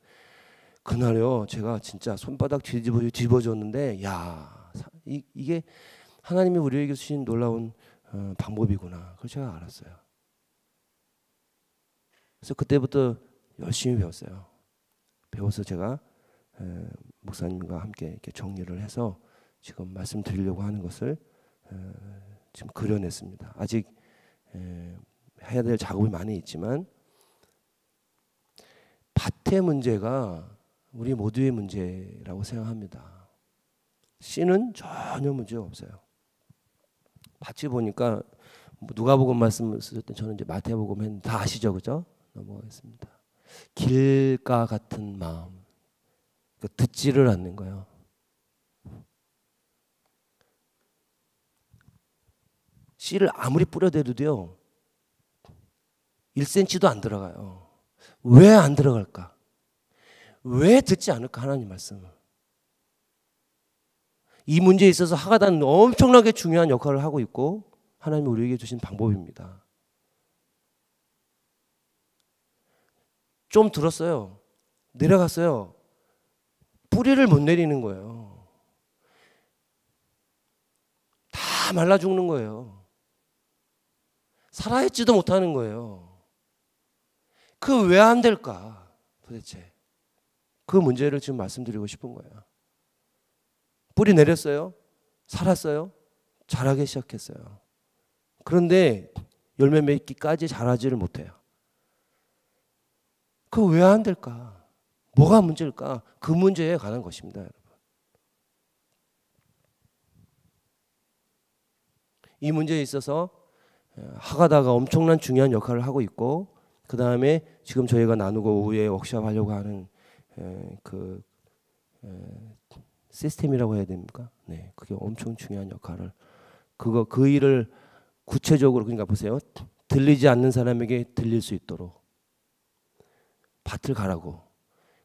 [SPEAKER 1] 그날요 제가 진짜 손바닥 뒤집어졌는데 야 이게 하나님이 우리에게 주신 놀라운 방법이구나. 그걸 제가 알았어요. 그래서 그때부터 열심히 배웠어요. 배워서 제가 목사님과 함께 이렇게 정리를 해서 지금 말씀드리려고 하는 것을 지금 그려냈습니다. 아직 해야 될 작업이 많이 있지만 밭의 문제가 우리 모두의 문제라고 생각합니다. 씨는 전혀 문제가 없어요. 밭이 보니까 누가복음 말씀을 쓸 때 저는 이제 마태복음 했는데 다 아시죠, 그죠? 넘어가겠습니다. 길가 같은 마음, 그러니까 듣지를 않는 거예요. 씨를 아무리 뿌려대도요 1cm도 안 들어가요. 왜 안 들어갈까? 왜 듣지 않을까? 하나님 말씀을. 이 문제에 있어서 하가다는 엄청나게 중요한 역할을 하고 있고 하나님이 우리에게 주신 방법입니다. 좀 들었어요. 내려갔어요. 뿌리를 못 내리는 거예요. 다 말라 죽는 거예요. 살아있지도 못하는 거예요. 그 왜 안 될까? 도대체 그 문제를 지금 말씀드리고 싶은 거예요. 뿌리 내렸어요. 살았어요. 자라기 시작했어요. 그런데 열매 맺기까지 자라지를 못해요. 그 왜 안 될까? 뭐가 문제일까? 그 문제에 관한 것입니다, 여러분. 이 문제에 있어서 하가다가 엄청난 중요한 역할을 하고 있고 그 다음에 지금 저희가 나누고 오후에 워크숍 하려고 하는 그 시스템이라고 해야 됩니까? 네, 그게 엄청 중요한 역할을 그 일을 구체적으로 그러니까 보세요. 들리지 않는 사람에게 들릴 수 있도록 밭을 가라고.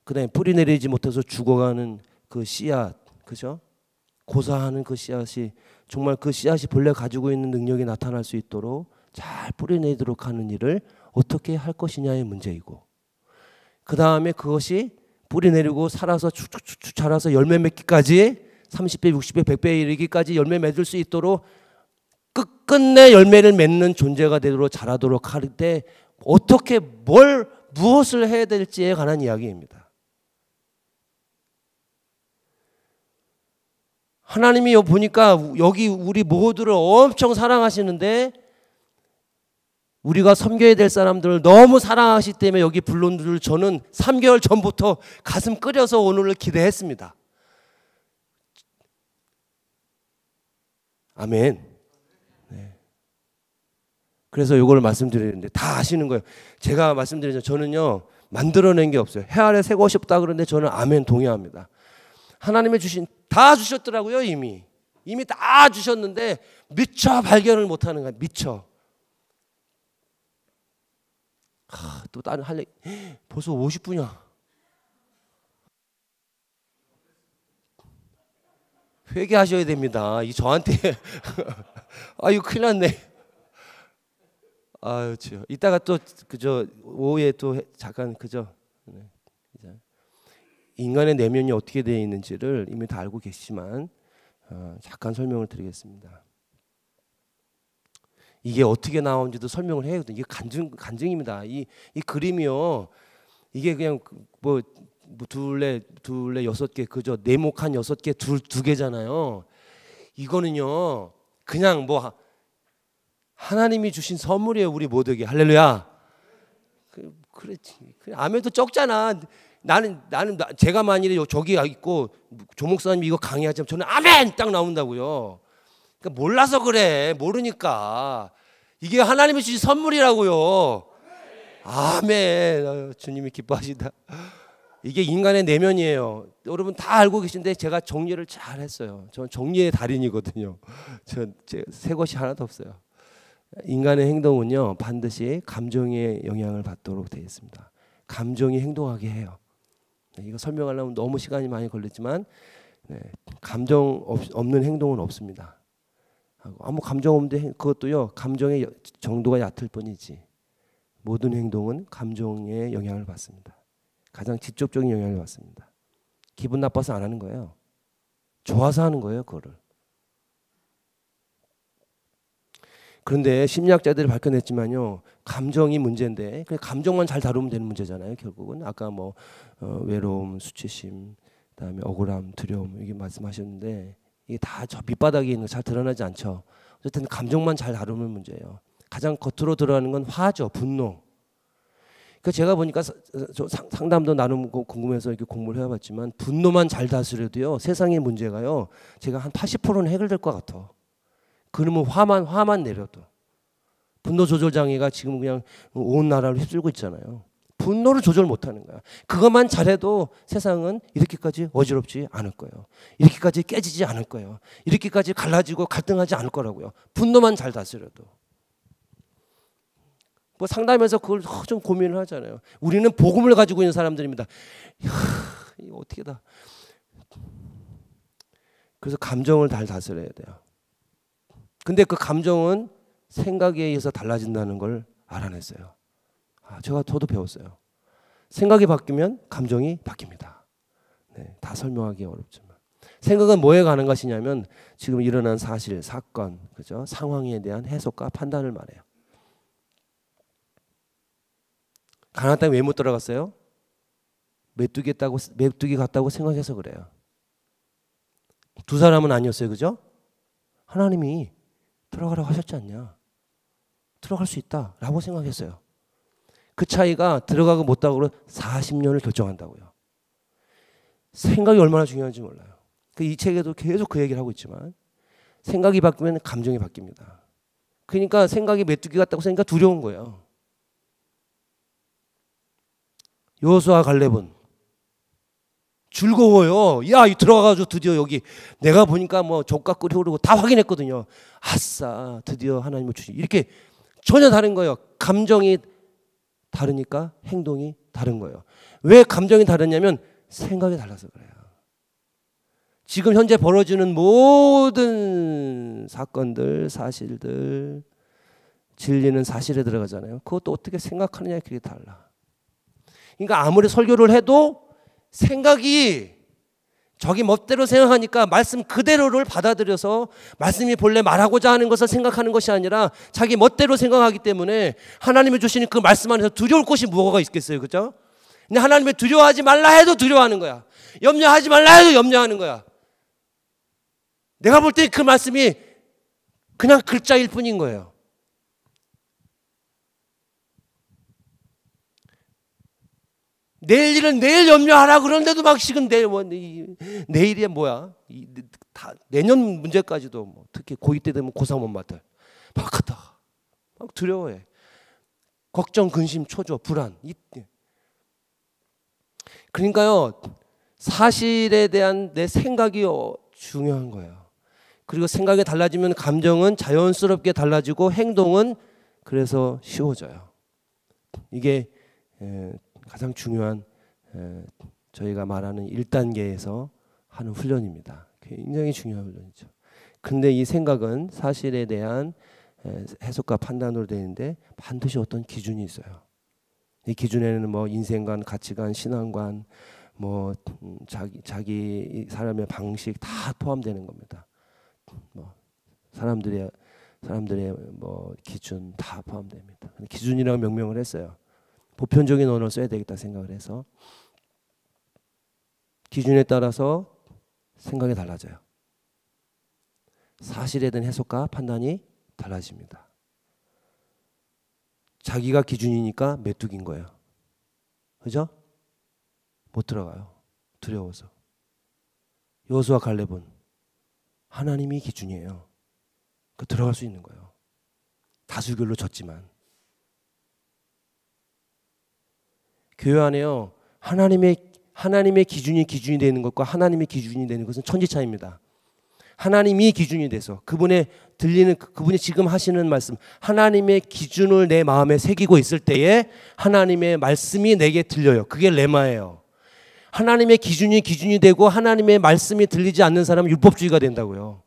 [SPEAKER 1] 그다음에 뿌리 내리지 못해서 죽어가는 그 씨앗, 그죠? 고사하는 그 씨앗이 정말 그 씨앗이 본래 가지고 있는 능력이 나타날 수 있도록 잘 뿌리 내도록 하는 일을 어떻게 할 것이냐의 문제이고, 그 다음에 그것이 뿌리 내리고 살아서 쭉쭉쭉 자라서 열매 맺기까지 30배, 60배, 100배에 이르기까지 열매 맺을 수 있도록 끝끝내 열매를 맺는 존재가 되도록 자라도록 할 때 어떻게 무엇을 해야 될지에 관한 이야기입니다. 하나님이 보니까 여기 우리 모두를 엄청 사랑하시는데 우리가 섬겨야 될 사람들을 너무 사랑하시기 때문에 여기 불러온 줄 저는 3개월 전부터 가슴 끓여서 오늘을 기대했습니다. 아멘. 네. 그래서 이걸 말씀드리는데 다 아시는 거예요. 제가 말씀드리죠. 저는요 만들어낸 게 없어요. 해 아래 새 것이 없다 그러는데 저는 아멘 동의합니다. 하나님의 주신 다 주셨더라고요. 이미 다 주셨는데 미처 발견을 못하는 거예요. 미처. 또 다른 할 얘기 벌써 50분이야. 회개하셔야 됩니다. 이 저한테 아유 큰일 났네. 아유 저 이따가 또 그저 오후에 또 잠깐 그저 네. 인간의 내면이 어떻게 되어 있는지를 이미 다 알고 계시지만 잠깐 설명을 드리겠습니다. 이게 어떻게 나온지도 설명을 해야 되거든요. 이게 간증입니다. 이 그림이요. 이게 그냥 뭐 둘레 6개 그저 네모칸 6개 두 개잖아요. 이거는요. 그냥 뭐 하나님이 주신 선물이에요. 우리 모두에게. 할렐루야. 그렇지. 아멘도 적잖아. 나는 제가 만일에 저기 있고 조 목사님이 이거 강의하자면 저는 아멘 딱 나온다고요. 그러니까 몰라서 그래. 모르니까. 이게 하나님이 주신 선물이라고요. 아멘. 주님이 기뻐하시다. 이게 인간의 내면이에요. 여러분 다 알고 계신데 제가 정리를 잘 했어요. 저는 정리의 달인이거든요. 제 새 것이 하나도 없어요. 인간의 행동은요 반드시 감정의 영향을 받도록 되어 있습니다. 감정이 행동하게 해요. 이거 설명하려면 너무 시간이 많이 걸리지만 감정 없는 행동은 없습니다. 아무 감정 없는데 그것도요 감정의 정도가 얕을 뿐이지 모든 행동은 감정의 영향을 받습니다. 가장 직접적인 영향을 받습니다. 기분 나빠서 안 하는 거예요. 좋아서 하는 거예요, 그거를. 그런데 심리학자들이 밝혀냈지만요, 감정이 문제인데 감정만 잘 다루면 되는 문제잖아요. 결국은 아까 뭐 외로움, 수치심, 그다음에 억울함, 두려움 이게 말씀하셨는데 이게 다 저 밑바닥에 있는 거 잘 드러나지 않죠. 어쨌든 감정만 잘 다루면 문제예요. 가장 겉으로 드러나는 건 화죠, 분노. 그 제가 보니까 상담도 나누고 궁금해서 이렇게 공부를 해봤지만 분노만 잘 다스려도요 세상의 문제가요 제가 한 80%는 해결될 것 같아. 그러면 화만 내려도 분노 조절 장애가 지금 그냥 온 나라를 휩쓸고 있잖아요. 분노를 조절 못하는 거야. 그것만 잘해도 세상은 이렇게까지 어지럽지 않을 거예요. 이렇게까지 깨지지 않을 거예요. 이렇게까지 갈라지고 갈등하지 않을 거라고요. 분노만 잘 다스려도. 뭐 상담에서 그걸 좀 고민을 하잖아요. 우리는 복음을 가지고 있는 사람들입니다. 이거 어떻게 다. 그래서 감정을 잘 다스려야 돼요. 근데 그 감정은 생각에 의해서 달라진다는 걸 알아냈어요. 저도 배웠어요. 생각이 바뀌면 감정이 바뀝니다. 다 설명하기 어렵지만 생각은 뭐에 관한 것이냐면 지금 일어난 사실, 사건, 그죠? 상황에 대한 해석과 판단을 말해요. 가나안 땅에 왜 못 들어갔어요? 메뚜기 같다고 생각해서 그래요. 두 사람은 아니었어요, 그죠? 하나님이 들어가라고 하셨지 않냐? 들어갈 수 있다라고 생각했어요. 그 차이가 들어가고 못 들어가고 40년을 결정한다고요. 생각이 얼마나 중요한지 몰라요. 이 책에도 계속 그 얘기를 하고 있지만 생각이 바뀌면 감정이 바뀝니다. 그러니까 생각이 메뚜기 같다고 생각하니까 두려운 거예요. 여호수아 갈렙은 즐거워요. 야, 들어가가지고 드디어 여기 내가 보니까 뭐 족가 끓이 흐르고 다 확인했거든요. 아싸, 드디어 하나님을 주시. 이렇게 전혀 다른 거예요. 감정이 다르니까 행동이 다른 거예요. 왜 감정이 다르냐면 생각이 달라서 그래요. 지금 현재 벌어지는 모든 사건들, 사실들, 진리는 사실에 들어가잖아요. 그것도 어떻게 생각하느냐에 그게 달라. 그러니까 아무리 설교를 해도 생각이 저기 멋대로 생각하니까 말씀 그대로를 받아들여서 말씀이 본래 말하고자 하는 것을 생각하는 것이 아니라 자기 멋대로 생각하기 때문에 하나님이 주시는 그 말씀 안에서 두려울 것이 뭐가 있겠어요, 그죠? 근데 하나님이 두려워하지 말라 해도 두려워하는 거야. 염려하지 말라 해도 염려하는 거야. 내가 볼 때 그 말씀이 그냥 글자일 뿐인 거예요. 내일 일은 내일 염려하라 그러는데도 막 지금 내일이 뭐야? 다 내년 문제까지도 뭐 특히 고2 때 되면 고3 엄마들 막 하다가 막 두려워해. 걱정, 근심, 초조, 불안. 그러니까요 사실에 대한 내 생각이 중요한 거예요. 그리고 생각이 달라지면 감정은 자연스럽게 달라지고 행동은 그래서 쉬워져요. 이게 가장 중요한 저희가 말하는 1단계에서 하는 훈련입니다. 굉장히 중요한 훈련이죠. 근데 이 생각은 사실에 대한 해석과 판단으로 되는데 반드시 어떤 기준이 있어요. 이 기준에는 뭐 인생관, 가치관, 신앙관, 뭐 자기 사람의 방식 다 포함되는 겁니다. 뭐 사람들의 뭐 기준 다 포함됩니다. 기준이라고 명명을 했어요. 보편적인 언어를 써야 되겠다 생각을 해서 기준에 따라서 생각이 달라져요. 사실에 대한 해석과 판단이 달라집니다. 자기가 기준이니까 메뚜기인 거예요. 그죠? 못 들어가요. 두려워서. 여호수아 갈렙은 하나님이 기준이에요. 그 들어갈 수 있는 거예요. 다수결로 졌지만. 교회 안에요. 하나님의 기준이 되는 것과 하나님의 기준이 되는 것은 천지 차이입니다. 하나님이 기준이 돼서 그분의 들리는 그분이 지금 하시는 말씀 하나님의 기준을 내 마음에 새기고 있을 때에 하나님의 말씀이 내게 들려요. 그게 레마예요. 하나님의 기준이 되고 하나님의 말씀이 들리지 않는 사람은 율법주의가 된다고요.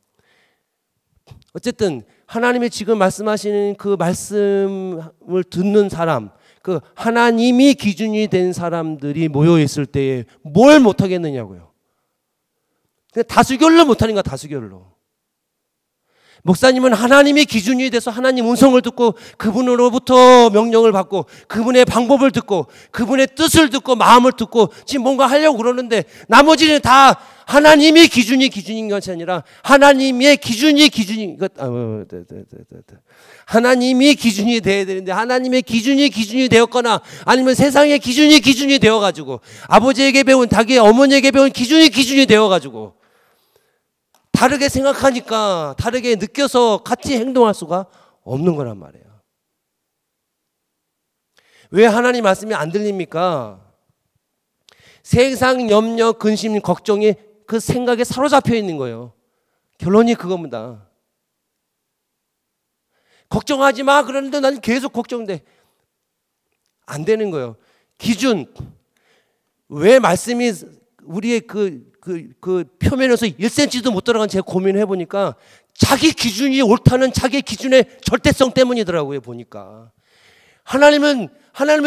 [SPEAKER 1] 어쨌든 하나님이 지금 말씀하시는 그 말씀을 듣는 사람, 그 하나님이 기준이 된 사람들이 모여 있을 때에 뭘 못하겠느냐고요. 다수결로 못하는 거야. 다수결로. 목사님은 하나님의 기준이 돼서 하나님 음성을 듣고 그분으로부터 명령을 받고 그분의 방법을 듣고 그분의 뜻을 듣고 마음을 듣고 지금 뭔가 하려고 그러는데 나머지는 다 하나님의 기준인 것이 아니라 하나님의 기준이 하나님이 기준이 돼야 되는데 하나님의 기준이 되었거나 아니면 세상의 기준이 되어가지고 아버지에게 배운 자기 어머니에게 배운 기준이 되어가지고 다르게 생각하니까 다르게 느껴서 같이 행동할 수가 없는 거란 말이에요. 왜 하나님 말씀이 안 들립니까? 세상 염려, 근심, 걱정이 그 생각에 사로잡혀 있는 거예요. 결론이 그겁니다. 걱정하지 마 그러는데 난 계속 걱정돼. 안 되는 거예요. 기준. 왜 말씀이 우리의 그 표면에서 1cm도 못 들어간 제가 고민을 해보니까 자기 기준이 옳다는 자기 기준의 절대성 때문이더라고요. 보니까 하나님은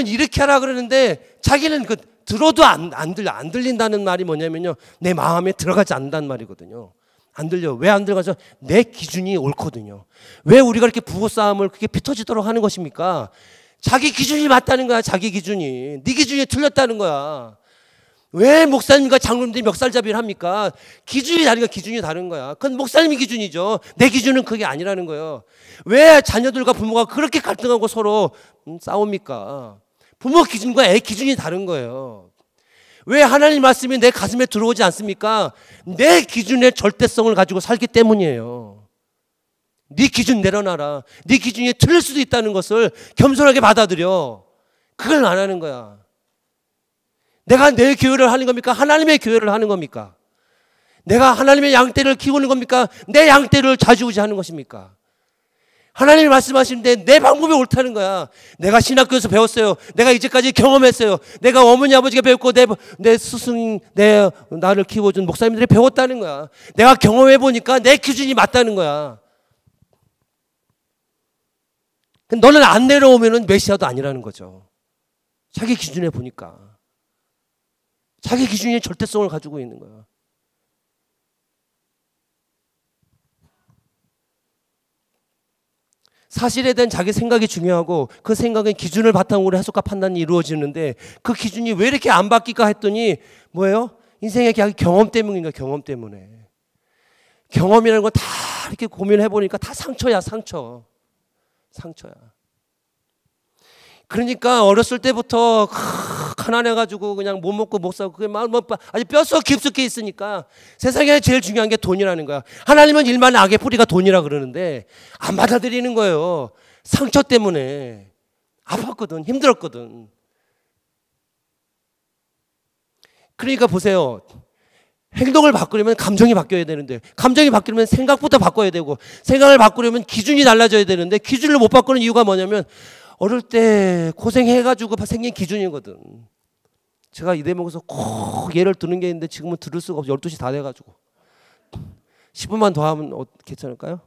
[SPEAKER 1] 이렇게 하라 그러는데 자기는 그 들어도 안 들린다는 말이 뭐냐면요, 내 마음에 들어가지 않는다는 말이거든요. 안 들려. 왜 안 들어가죠? 내 기준이 옳거든요. 왜 우리가 이렇게 부부싸움을 그렇게 피터지도록 하는 것입니까? 자기 기준이 맞다는 거야. 자기 기준이. 네 기준이 틀렸다는 거야. 왜 목사님과 장로님들이 멱살잡이를 합니까? 기준이 다른 거야. 그건 목사님의 기준이죠. 내 기준은 그게 아니라는 거예요. 왜 자녀들과 부모가 그렇게 갈등하고 서로 싸웁니까? 부모 기준과 애 기준이 다른 거예요. 왜 하나님 말씀이 내 가슴에 들어오지 않습니까? 내 기준의 절대성을 가지고 살기 때문이에요. 네 기준 내려놔라. 네 기준이 틀릴 수도 있다는 것을 겸손하게 받아들여. 그걸 안 하는 거야. 내가 내 교회를 하는 겁니까? 하나님의 교회를 하는 겁니까? 내가 하나님의 양떼를 키우는 겁니까? 내 양떼를 좌지우지하는 것입니까? 하나님이 말씀하시는데 내 방법이 옳다는 거야. 내가 신학교에서 배웠어요. 내가 이제까지 경험했어요. 내가 어머니 아버지가 배웠고 내 스승 나를 키워준 목사님들이 배웠다는 거야. 내가 경험해보니까 내 기준이 맞다는 거야. 너는 안 내려오면 메시아도 아니라는 거죠. 자기 기준에 보니까. 자기 기준의 절대성을 가지고 있는 거야. 사실에 대한 자기 생각이 중요하고 그 생각은 기준을 바탕으로 해석과 판단이 이루어지는데 그 기준이 왜 이렇게 안 바뀔까 했더니 뭐예요? 인생의 경험 때문인가? 경험 때문에. 경험이라는 거 다 이렇게 고민해 보니까 다 상처야. 상처야. 그러니까 어렸을 때부터 가난해가지고 그냥 못 먹고 못 사고 그게 아주 뼛속 깊숙이 있으니까 세상에 제일 중요한 게 돈이라는 거야. 하나님은 일만 악의 뿌리가 돈이라 그러는데 안 받아들이는 거예요. 상처 때문에 아팠거든, 힘들었거든. 그러니까 보세요. 행동을 바꾸려면 감정이 바뀌어야 되는데 감정이 바뀌려면 생각부터 바꿔야 되고 생각을 바꾸려면 기준이 달라져야 되는데 기준을 못 바꾸는 이유가 뭐냐면 어릴 때 고생해가지고 생긴 기준이거든. 제가 이 대목에서 꼭 예를 드는 게 있는데 지금은 들을 수가 없어. 12시 다 돼가지고 10분만 더 하면 괜찮을까요?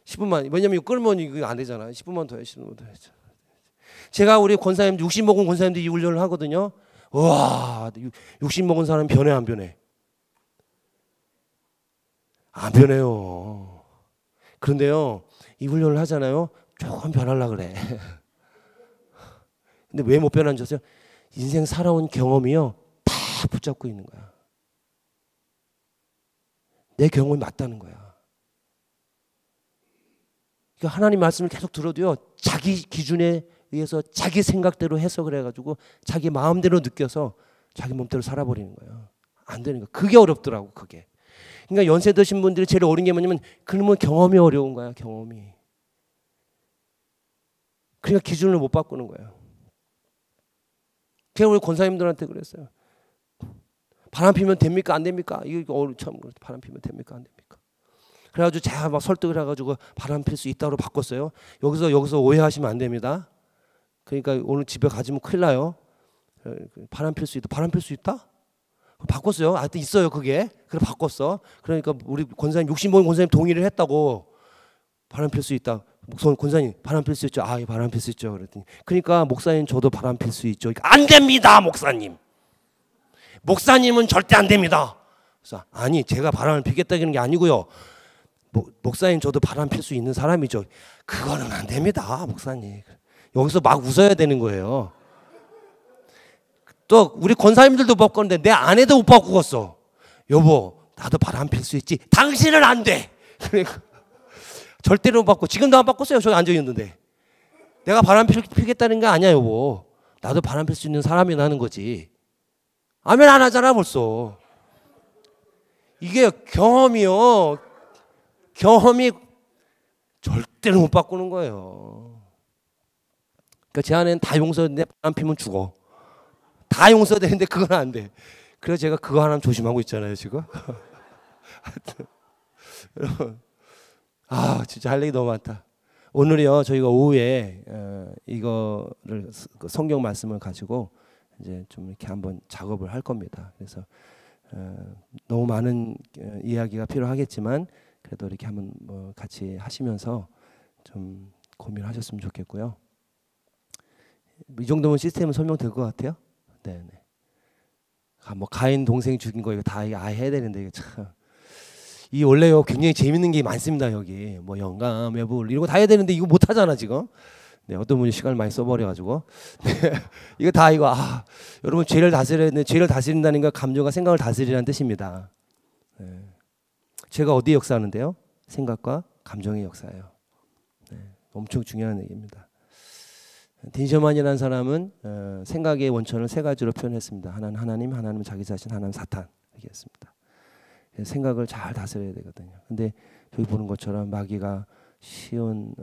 [SPEAKER 1] 10분만. 왜냐면 이거 끌면 이거 안 되잖아. 10분만 더 해. 10분만 더 해. 제가 우리 권사님 60 먹은 권사님들 이 훈련을 하거든요. 와, 60 먹은 사람 변해 안 변해? 안 변해요. 그런데요, 이 훈련을 하잖아요. 조금 변하려고 그래. 근데 왜 못 변하는지 아세요? 인생 살아온 경험이요, 다 붙잡고 있는 거야. 내 경험이 맞다는 거야. 그러니까 하나님 말씀을 계속 들어도요, 자기 기준에 의해서 자기 생각대로 해석을 해가지고 자기 마음대로 느껴서 자기 몸대로 살아버리는 거예요. 안 되는 거야. 그게 어렵더라고, 그게. 그러니까 연세 드신 분들이 제일 어려운 게 뭐냐면 그러면 경험이 어려운 거야, 경험이. 그러니까 기준을 못 바꾸는 거예요. 제가 우리 권사님들한테 그랬어요. 바람 피면 됩니까? 안 됩니까? 이거 참 바람 피면 됩니까? 안 됩니까? 그래가지고 제가 막 설득을 해가지고 바람 필 수 있다고 바꿨어요. 여기서 오해하시면 안 됩니다. 그러니까 오늘 집에 가지면 큰일 나요. 바람 필 수 있다. 바람 필 수 있다? 바꿨어요. 하여튼 있어요 그게. 그래 바꿨어. 그러니까 우리 권사님 65인 권사님 동의를 했다고. 바람 필 수 있다. 권사님 바람 필 수 있죠. 아, 바람 필 수 있죠. 그랬더니 그러니까 목사님 저도 바람 필 수 있죠. 안 됩니다 목사님. 목사님은 절대 안 됩니다. 그래서 아니 제가 바람을 피겠다는 게 아니고요. 목사님 저도 바람 필 수 있는 사람이죠. 그거는 안 됩니다 목사님. 여기서 막 웃어야 되는 거예요. 또 우리 권사님들도 바꿨는데 내 아내도 못 바꾸었어. 여보 나도 바람 필 수 있지. 당신은 안 돼. 그러니까 절대로 못 바꿔. 지금도 안 바꿨어요. 저기 앉아 있는데. 내가 바람 피겠다는 게 아니야 여보. 나도 바람 필 수 있는 사람이 나는 거지. 아멘 안 하잖아 벌써. 이게 경험이 절대로 못 바꾸는 거예요. 그러니까 제 아내는 다 용서했는데 바람 피면 죽어. 다 용서되는데 그건 안 돼. 그래서 제가 그거 하나 조심하고 있잖아요 지금. 하여튼 여러분 진짜 할 얘기 너무 많다. 오늘이요 저희가 오후에 이거를 성경 말씀을 가지고 이제 좀 이렇게 한번 작업을 할 겁니다. 그래서 너무 많은 이야기가 필요하겠지만 그래도 이렇게 한번 뭐 같이 하시면서 좀 고민을 하셨으면 좋겠고요. 이 정도면 시스템은 설명될 것 같아요. 네네. 뭐 가인 동생 죽인 거 이거 다 해야 되는데 이거 참. 이 원래요 굉장히 재밌는 게 많습니다 여기. 뭐 영감, 매불 이런 거 다 해야 되는데 이거 못 하잖아 지금. 네, 어떤 분이 시간을 많이 써버려가지고 이거 다 여러분 죄를 다스려야 되는데 죄를 다스린다는 건 감정과 생각을 다스리라는 뜻입니다. 네. 죄가 어디 역사하는데요? 생각과 감정의 역사예요. 네, 엄청 중요한 얘기입니다. 딘셔만이라는 사람은 생각의 원천을 세 가지로 표현했습니다. 하나는 하나님, 하나는 자기 자신, 하나는 사탄 이렇게 했습니다. 생각을 잘 다스려야 되거든요. 근데 여기 보는 것처럼 마귀가 시온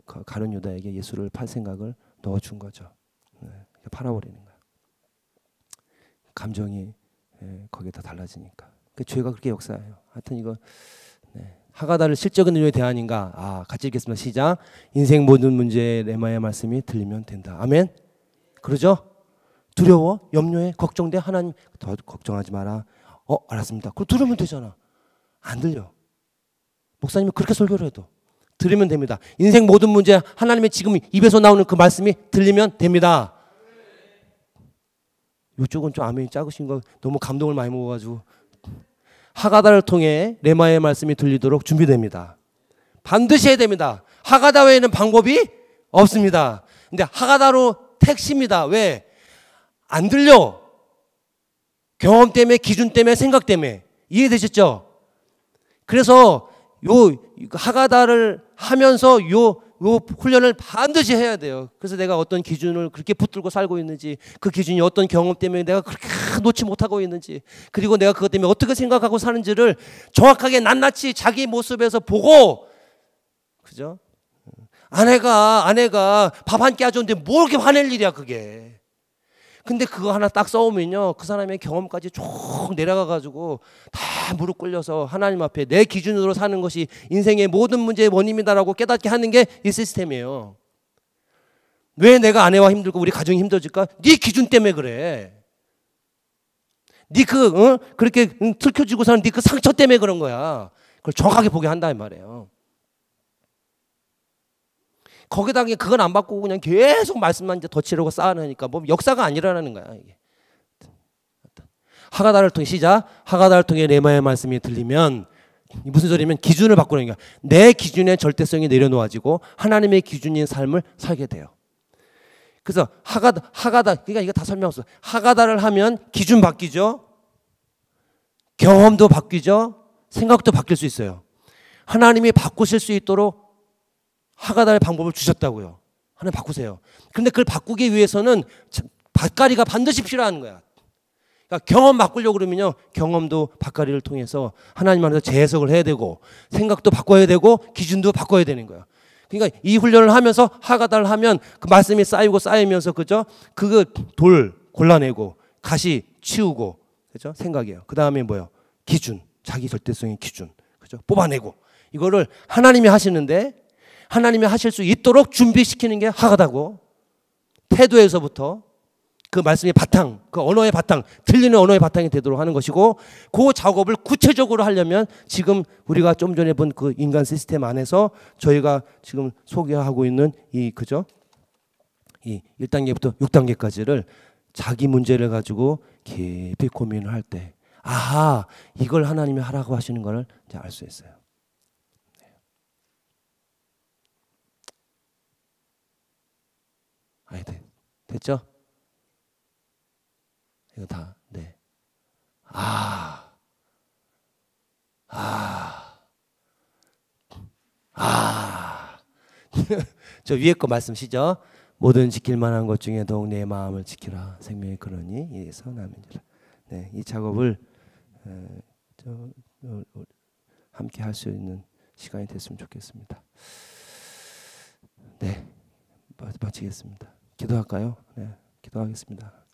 [SPEAKER 1] 가룟 유다에게 예수를 팔 생각을 넣어준 거죠. 네, 팔아버리는 거예요. 감정이 거기에 다 달라지니까. 그 죄가 그렇게 역사해요. 하여튼 이거 하가다를 실적인 의미의 대안인가? 같이 읽겠습니다. 시작. 인생 모든 문제에 레마의 말씀이 들리면 된다. 아멘. 그러죠? 두려워, 염려해, 걱정돼. 하나님 더 걱정하지 마라. 알았습니다. 그럼 들으면 되잖아. 안 들려. 목사님이 그렇게 설교를 해도 들으면 됩니다. 인생 모든 문제 하나님의 지금 입에서 나오는 그 말씀이 들리면 됩니다. 이쪽은 좀 아멘이 작으신 거 너무 감동을 많이 먹어가지고 하가다를 통해 레마의 말씀이 들리도록 준비됩니다. 반드시 해야 됩니다. 하가다 외에는 방법이 없습니다. 근데 하가다로 택시입니다. 왜? 안 들려. 경험 때문에, 기준 때문에, 생각 때문에. 이해되셨죠? 그래서 요 하가다를 하면서 요 훈련을 반드시 해야 돼요. 그래서 내가 어떤 기준을 그렇게 붙들고 살고 있는지, 그 기준이 어떤 경험 때문에 내가 그렇게 놓지 못하고 있는지, 그리고 내가 그것 때문에 어떻게 생각하고 사는지를 정확하게 낱낱이 자기 모습에서 보고, 그죠? 아내가 밥 한 끼 해줬는데 뭐 이렇게 화낼 일이야 그게. 근데 그거 하나 딱 써오면요 그 사람의 경험까지 쭉 내려가가지고 다 무릎 꿇려서 하나님 앞에 내 기준으로 사는 것이 인생의 모든 문제의 원인이다라고 깨닫게 하는 게 이 시스템이에요. 왜 내가 아내와 힘들고 우리 가정이 힘들어질까? 네 기준 때문에 그래. 네 그렇게 틀켜지고 사는 네 그 상처 때문에 그런 거야. 그걸 정확하게 보게 한다 이 말이에요. 거기다가 그건 안 바꾸고 그냥 계속 말씀만 이제 덧치려고 쌓아내니까 뭐 역사가 안 일어나는 거야 이게. 하가다를 통해 시작. 하가다를 통해 레마의 말씀이 들리면 무슨 소리냐면 기준을 바꾸는 거야. 내 기준의 절대성이 내려놓아지고 하나님의 기준인 삶을 살게 돼요. 그래서 하가다 그러니까 이거 다 설명했어. 하가다를 하면 기준 바뀌죠. 경험도 바뀌죠. 생각도 바뀔 수 있어요. 하나님이 바꾸실 수 있도록 하가다의 방법을 주셨다고요. 하나님 바꾸세요. 그런데 그걸 바꾸기 위해서는 밭가리가 반드시 필요한 거야. 그러니까 경험 바꾸려고 그러면요 경험도 밭가리를 통해서 하나님 안에서 재해석을 해야 되고 생각도 바꿔야 되고 기준도 바꿔야 되는 거야. 그러니까 이 훈련을 하면서 하가다를 하면 그 말씀이 쌓이고 쌓이면서 그죠? 그거 돌 골라내고 가시 치우고 그죠? 생각이에요. 그 다음에 뭐요? 기준, 자기 절대성의 기준, 그죠? 뽑아내고 이거를 하나님이 하시는데 하나님이 하실 수 있도록 준비시키는 게 하다고. 태도에서부터 그 말씀의 바탕, 그 언어의 바탕, 들리는 언어의 바탕이 되도록 하는 것이고, 그 작업을 구체적으로 하려면 지금 우리가 좀 전에 본 그 인간 시스템 안에서 저희가 지금 소개하고 있는 이 그죠? 이 1단계부터 6단계까지를 자기 문제를 가지고 깊이 고민을 할 때, 아하, 이걸 하나님이 하라고 하시는 걸 알 수 있어요. 아니, 됐죠? 이거 다, 네. 저 위에 거 말씀이시죠? 모든 지킬 만한 것 중에 더욱 내 마음을 지키라. 생명의 근원이 이 선함이니라. 네, 이 작업을 함께 할 수 있는 시간이 됐으면 좋겠습니다. 네, 마치겠습니다. 기도할까요? 네, 기도하겠습니다.